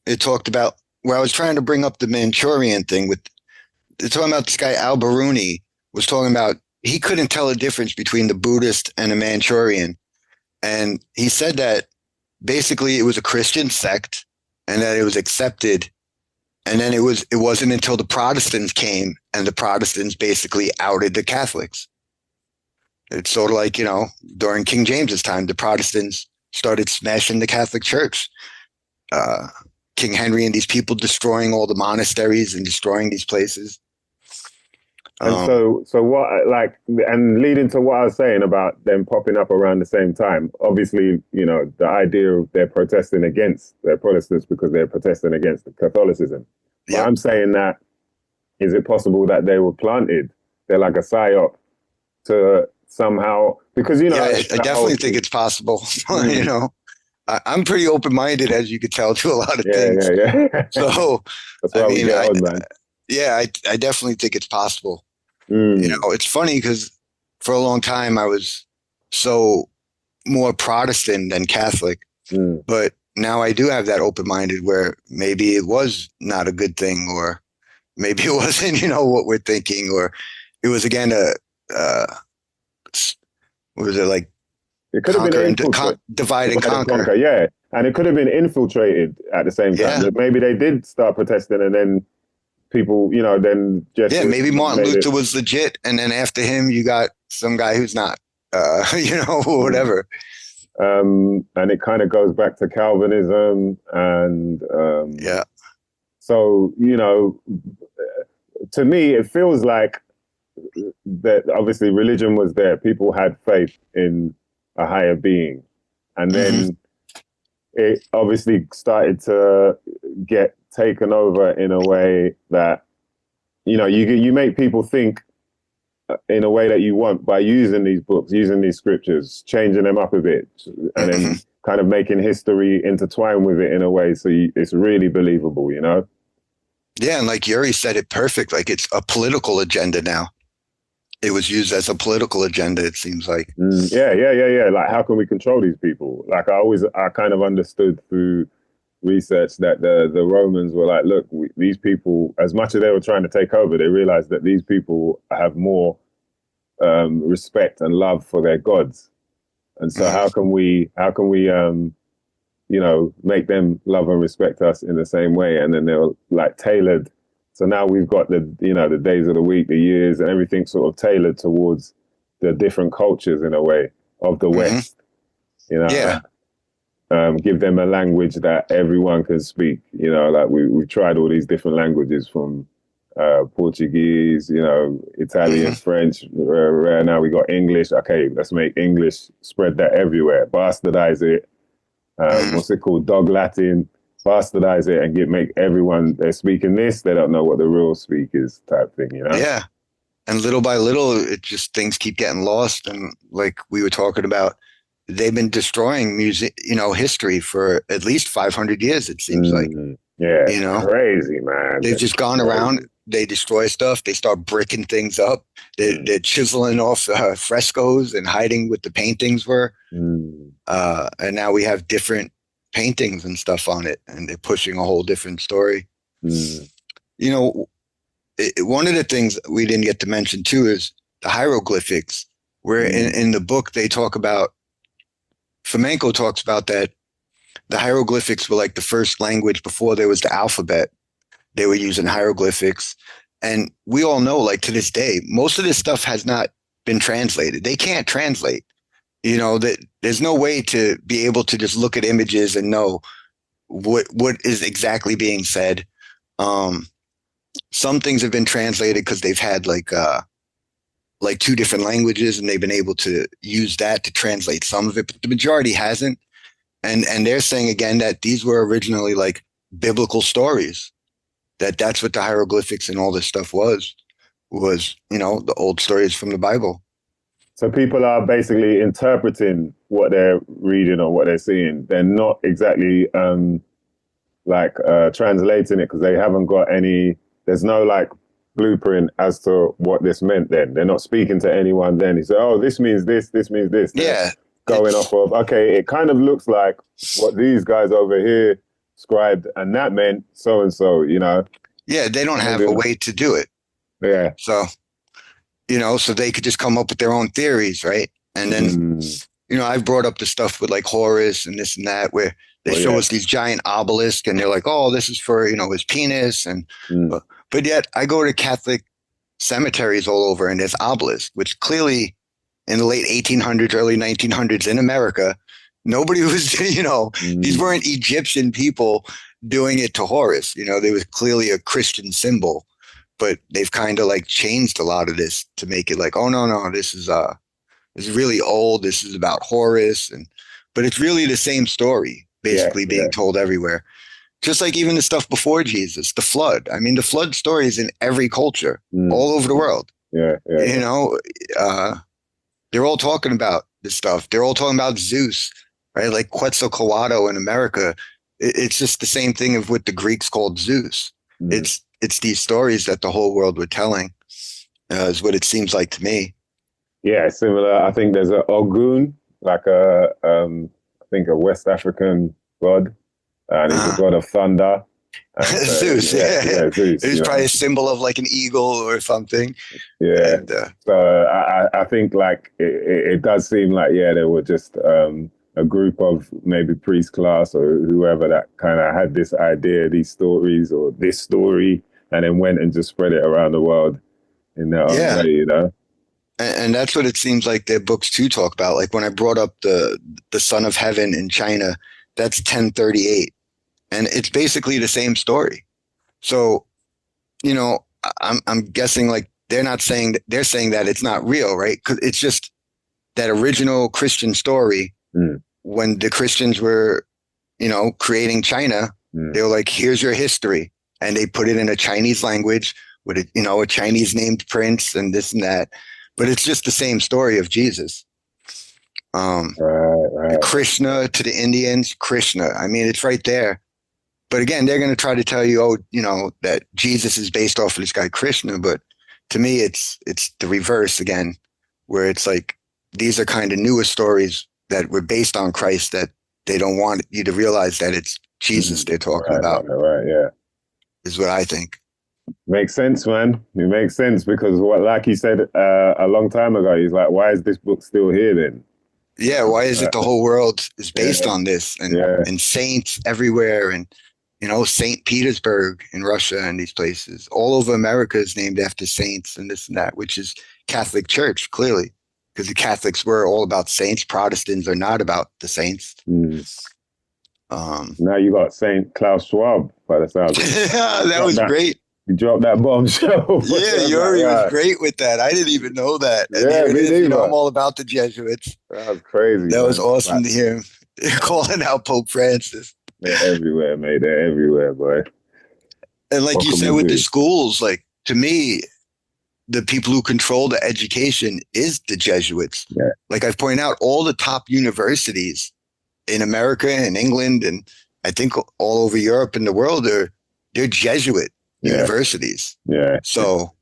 it talked about where I was trying to bring up the Manchurian thing with, they're talking about this guy Al-Biruni was talking about, he couldn't tell a difference between the Buddhist and a Manchurian, and he said that basically it was a Christian sect and that it was accepted. And then it wasn't until the Protestants came and the Protestants basically outed the Catholics. It's sort of like, during King James's time, the Protestants started smashing the Catholic Church. King Henry and these people destroying all the monasteries and destroying these places. And so what, like, and leading to what I was saying about them popping up around the same time, obviously, the idea of they're protesting against their Protestants because they're protesting against Catholicism. But Yep. I'm saying that, is it possible that they were planted? They're like a psyop to somehow, because, yeah, I definitely think it's possible. I'm pretty open-minded, as you could tell, to a lot of things. Yeah. So, That's why we get on, man. Yeah, I definitely think it's possible. Mm. It's funny because for a long time I was so more Protestant than Catholic, but now I do have that open-minded where maybe it was not a good thing, or maybe it wasn't, what we're thinking, or it was again what was it like? It could have been infiltrated, divide and conquer. Yeah, and it could have been infiltrated at the same time. Yeah. Maybe they did start protesting, and then people, then just maybe Martin Luther was legit, and then after him, you got some guy who's not, whatever. And it kind of goes back to Calvinism, and yeah. So to me, it feels like that. Obviously, religion was there. People had faith in a higher being, and then it obviously started to get taken over in a way that, you know, you make people think in a way that you want by using these books, using these scriptures, changing them up a bit, and then kind of making history intertwine with it in a way so it's really believable, you know? Yeah, and like Iouri said it perfect. Like it's a political agenda now. It was used as a political agenda, it seems like. Yeah. Like, how can we control these people? Like, I kind of understood through research that the Romans were like, look, these people, as much as they were trying to take over, they realized that these people have more respect and love for their gods, and so how can we you know, make them love and respect us in the same way? And then they were like tailored. So now we've got the, you know, the days of the week, the years, and everything sort of tailored towards the different cultures in a way of the West. You know, Yeah. Give them a language that everyone can speak. You know, like we've tried all these different languages from Portuguese, you know, Italian, French. Now we got English. Okay, let's make English, spread that everywhere, bastardize it. What's it called? Dog Latin. Bastardize it and make everyone, they're speaking this, they don't know what the real speak is, type thing, you know? Yeah. And little by little, it just, things keep getting lost. And like we were talking about, they've been destroying music, you know, history for at least 500 years, it seems like. Yeah, you know, crazy, man. They've just gone around, they destroy stuff, they start bricking things up, they're chiseling off frescoes and hiding what the paintings were. And now we have different paintings and stuff on it, and they're pushing a whole different story. You know, one of the things we didn't get to mention too is the hieroglyphics, where in the book they talk about, Fomenko talks about that the hieroglyphics were like the first language before there was the alphabet. They were using hieroglyphics. And we all know, like to this day, most of this stuff has not been translated. They can't translate. You know, that there's no way to be able to just look at images and know what is exactly being said. Some things have been translated because they've had like two different languages, and they've been able to use that to translate some of it, but the majority hasn't. And they're saying again that these were originally like biblical stories, that's what the hieroglyphics and all this stuff was, you know, the old stories from the Bible. So people are basically interpreting what they're reading or what they're seeing. They're not exactly translating it because they haven't got any, there's no like blueprint as to what this meant then. They're not speaking to anyone then. He said, oh, this means this means this. Yeah. Going off of, okay, it kind of looks like what these guys over here scribed, and that meant so and so, you know? Yeah, they don't have a way to do it. Yeah. So, you know, so they could just come up with their own theories, right? And then, you know, I've brought up the stuff with like Horus and this and that, where they show us these giant obelisks, and they're like, oh, this is for, you know, his penis. And but yet I go to Catholic cemeteries all over, and there's obelisks, which clearly in the late 1800s, early 1900s in America, nobody was, you know, these weren't Egyptian people doing it to Horus. You know, there was clearly a Christian symbol, but they've kind of like changed a lot of this to make it like, oh, no, this is really old. This is about Horus. But it's really the same story, basically being told everywhere. Just like even the stuff before Jesus, the flood. I mean, the flood story is in every culture all over the world. You know, they're all talking about this stuff. They're all talking about Zeus, right? Like Quetzalcoatl in America. It's just the same thing of what the Greeks called Zeus. It's these stories that the whole world were telling, is what it seems like to me. Yeah, similar. I think there's an Ogun, like I think a West African god, and he's a god of thunder. Zeus, Zeus. It was probably a symbol of like an eagle or something. Yeah. And, so I think like it does seem like there were just a group of maybe priest class or whoever that kind of had this idea, these stories or this story, and then went and just spread it around the world in their own way, you know. And that's what it seems like their books too talk about. Like when I brought up the Son of Heaven in China, that's 1038. And it's basically the same story. So, you know, I'm guessing like they're saying that it's not real, right? Because it's just that original Christian story when the Christians were creating China, they were like, here's your history. And they put it in a Chinese language with a Chinese named prince and this and that. But it's just the same story of Jesus. Right. Krishna to the Indians, Krishna. I mean, it's right there. But again, they're going to try to tell you, that Jesus is based off of this guy Krishna. But to me, it's the reverse again, where it's like these are kind of newer stories that were based on Christ that they don't want you to realize that it's Jesus they're talking about. Right, yeah. Is what I think. Makes sense, man. It makes sense because like you said a long time ago, he's like, why is this book still here then? Yeah, why is it the whole world is based on this and saints everywhere and St. Petersburg in Russia and these places. All over America is named after saints and this and that, which is Catholic Church, clearly. Because the Catholics were all about saints. Protestants are not about the saints. Now you got Saint Klaus Schwab by the sound. Yeah, that was great. You dropped that bombshell. Yeah, Iouri was great with that. I didn't even know that. And yeah, me neither. I'm all about the Jesuits. That was crazy. That was awesome to hear him calling out Pope Francis. They're everywhere, mate. They're everywhere, boy. And like you said with the schools, like to me, the people who control the education is the Jesuits. Yeah. Like I've pointed out, all the top universities in America and England and I think all over Europe and the world, they're Jesuit universities. Yeah. So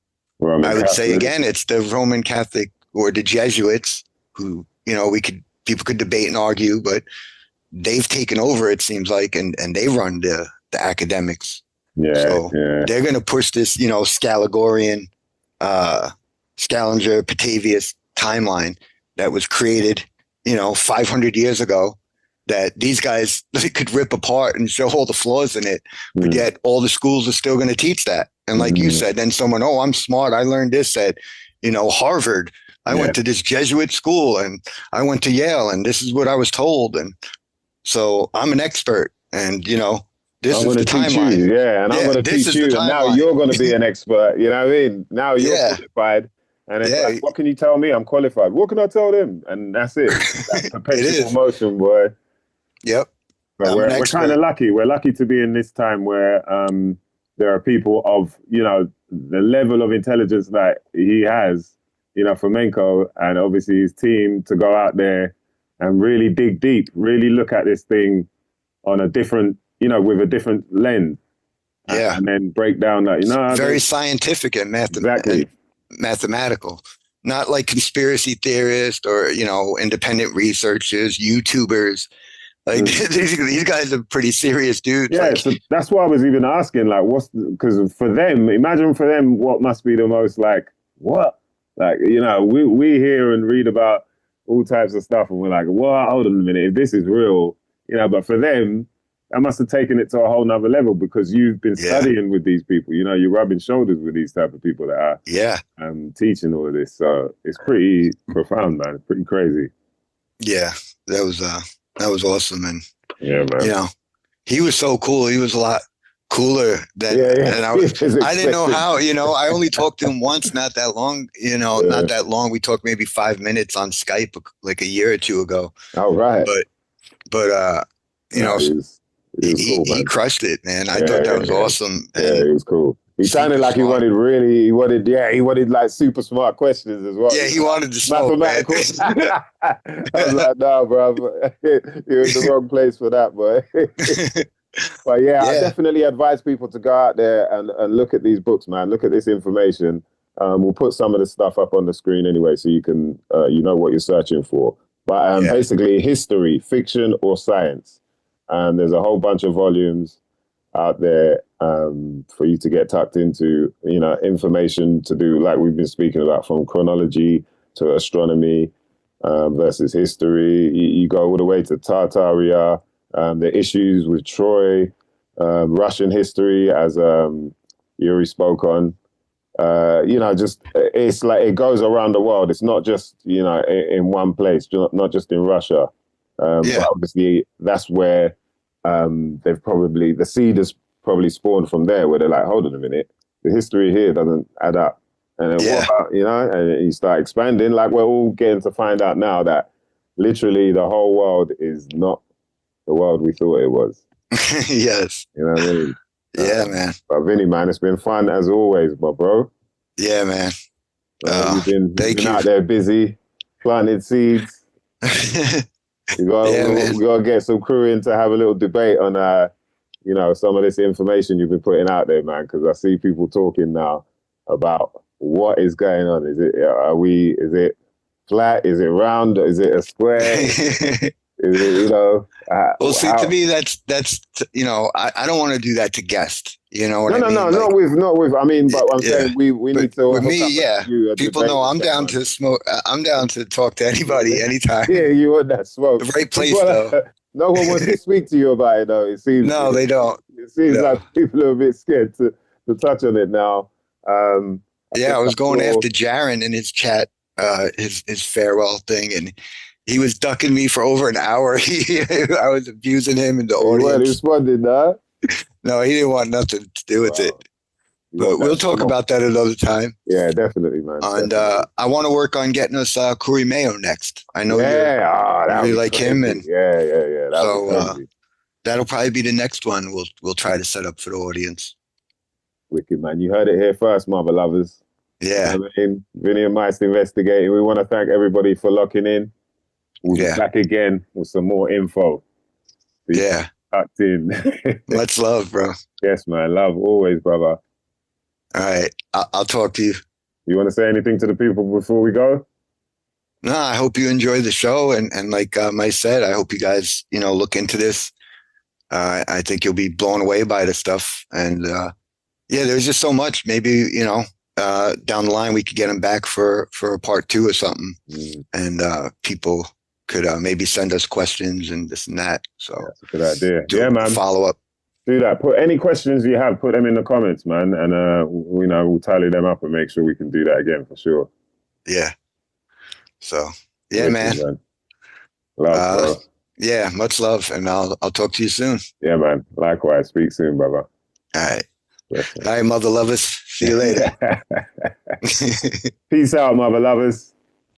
Roman I would Catholic. say again, it's the Roman Catholic or the Jesuits who, people could debate and argue, but they've taken over, it seems like, and they run the academics. Yeah. So they're going to push this, Scalagorian, Scaliger, Petavius timeline that was created, 500 years ago, that these guys could rip apart and show all the flaws in it, but yet all the schools are still going to teach that. And like you said, then someone, I'm smart. I learned this at, Harvard. I went to this Jesuit school and I went to Yale and this is what I was told. And so I'm an expert and, this is the timeline. You, and I'm going to teach you. And now you're going to be an expert. You know what I mean? Now you're qualified. And it's like, what can you tell me? I'm qualified. What can I tell them? And that's it. That's perpetual motion, boy. Yep. But we're kind of lucky. We're lucky to be in this time where there are people of, the level of intelligence that he has, Fomenko, and obviously his team to go out there and really dig deep, really look at this thing on a different, with a different lens. Yeah. And then break down that, very scientific and mathematical. Not like conspiracy theorists or, independent researchers, YouTubers. Like these guys are pretty serious dudes. Yeah, like, so that's why I was even asking, like, because for them, imagine for them, what must be the most like, what? Like, we hear and read about all types of stuff and we're like, well, hold on a minute, if this is real, but for them, that must have taken it to a whole nother level because you've been studying with these people, you're rubbing shoulders with these type of people that are teaching all of this. So it's pretty profound, man. It's pretty crazy. Yeah, that was awesome. And, yeah, man. He was so cool. He was a lot cooler than, and I didn't know how, I only talked to him once, not that long, not that long. We talked maybe 5 minutes on Skype, like a year or two ago. Oh, right. But he crushed it, man. I thought that was awesome. Yeah, it was cool. He sounded like he wanted like super smart questions as well. Yeah, he wanted to smoke, mathematical. I was like, no, bro, you're in the wrong place for that, boy. But I definitely advise people to go out there and look at these books, man. Look at this information. We'll put some of the stuff up on the screen anyway, so you can, what you're searching for. But basically, history, fiction, or science. There's a whole bunch of volumes out there for you to get tucked into, information to do, like we've been speaking about, from chronology to astronomy versus history. You go all the way to Tartaria, the issues with Troy, Russian history, as Iouri spoke on. It's like it goes around the world. It's not just, in one place, not just in Russia. But obviously, that's where the seed has probably spawned from there, where they're like, hold on a minute, the history here doesn't add up. And then what about, and you start expanding, like we're all getting to find out now that literally the whole world is not the world we thought it was. Yes. You know what I mean? Yeah, man. But Vinny, man, it's been fun as always, my bro. Yeah, man. You've been you. out there busy, planted seeds. We gotta get some crew in to have a little debate on some of this information you've been putting out there, man, because I see people talking now about what is going on. Is it flat? Is it round? Is it a square? Is it, well, see, to me, that's I don't want to do that to guests. You know what I mean? No, not with. I mean, but I'm saying we need to. With me, yeah. People know I'm down to smoke. I'm down to talk to anybody, anytime. Yeah, you want that smoke. The right place, though. No one wants to speak to you about it, though. It seems. No, they don't. It seems like people are a bit scared to touch on it now. I was going after Jaron in his chat, his farewell thing, and he was ducking me for over an hour. I was abusing him in the audience. He wasn't responding, nah? No, he didn't want nothing to do with it. But we'll talk about that another time. Yeah, definitely, man. And I want to work on getting us Corey Mayo next. I know you really like crazy. him, and so that'll probably be the next one. We'll try to set up for the audience. Wicked, man. You heard it here first, mother lovers. Yeah. You know what I mean? Vinny and Mice investigating. We want to thank everybody for locking in. We'll be back again with some more info. Yeah. Tucked in. Much love, bro. Yes, man. Love always, brother. All right. I'll talk to you. You want to say anything to the people before we go? No, I hope you enjoy the show. And like Mike said, I hope you guys, look into this. I think you'll be blown away by the stuff. And there's just so much. Maybe, down the line, we could get them back for a part 2 or something. And people could maybe send us questions and this and that. So that's a good idea. Man. Follow up. Do that. Put any questions you have, put them in the comments, man. And, we'll tally them up and make sure we can do that again for sure. Yeah. So, yeah, man. Love, bro. Yeah, much love. And I'll talk to you soon. Yeah, man. Likewise. Speak soon, brother. All right. All right, mother lovers. See you later. Peace out, mother lovers.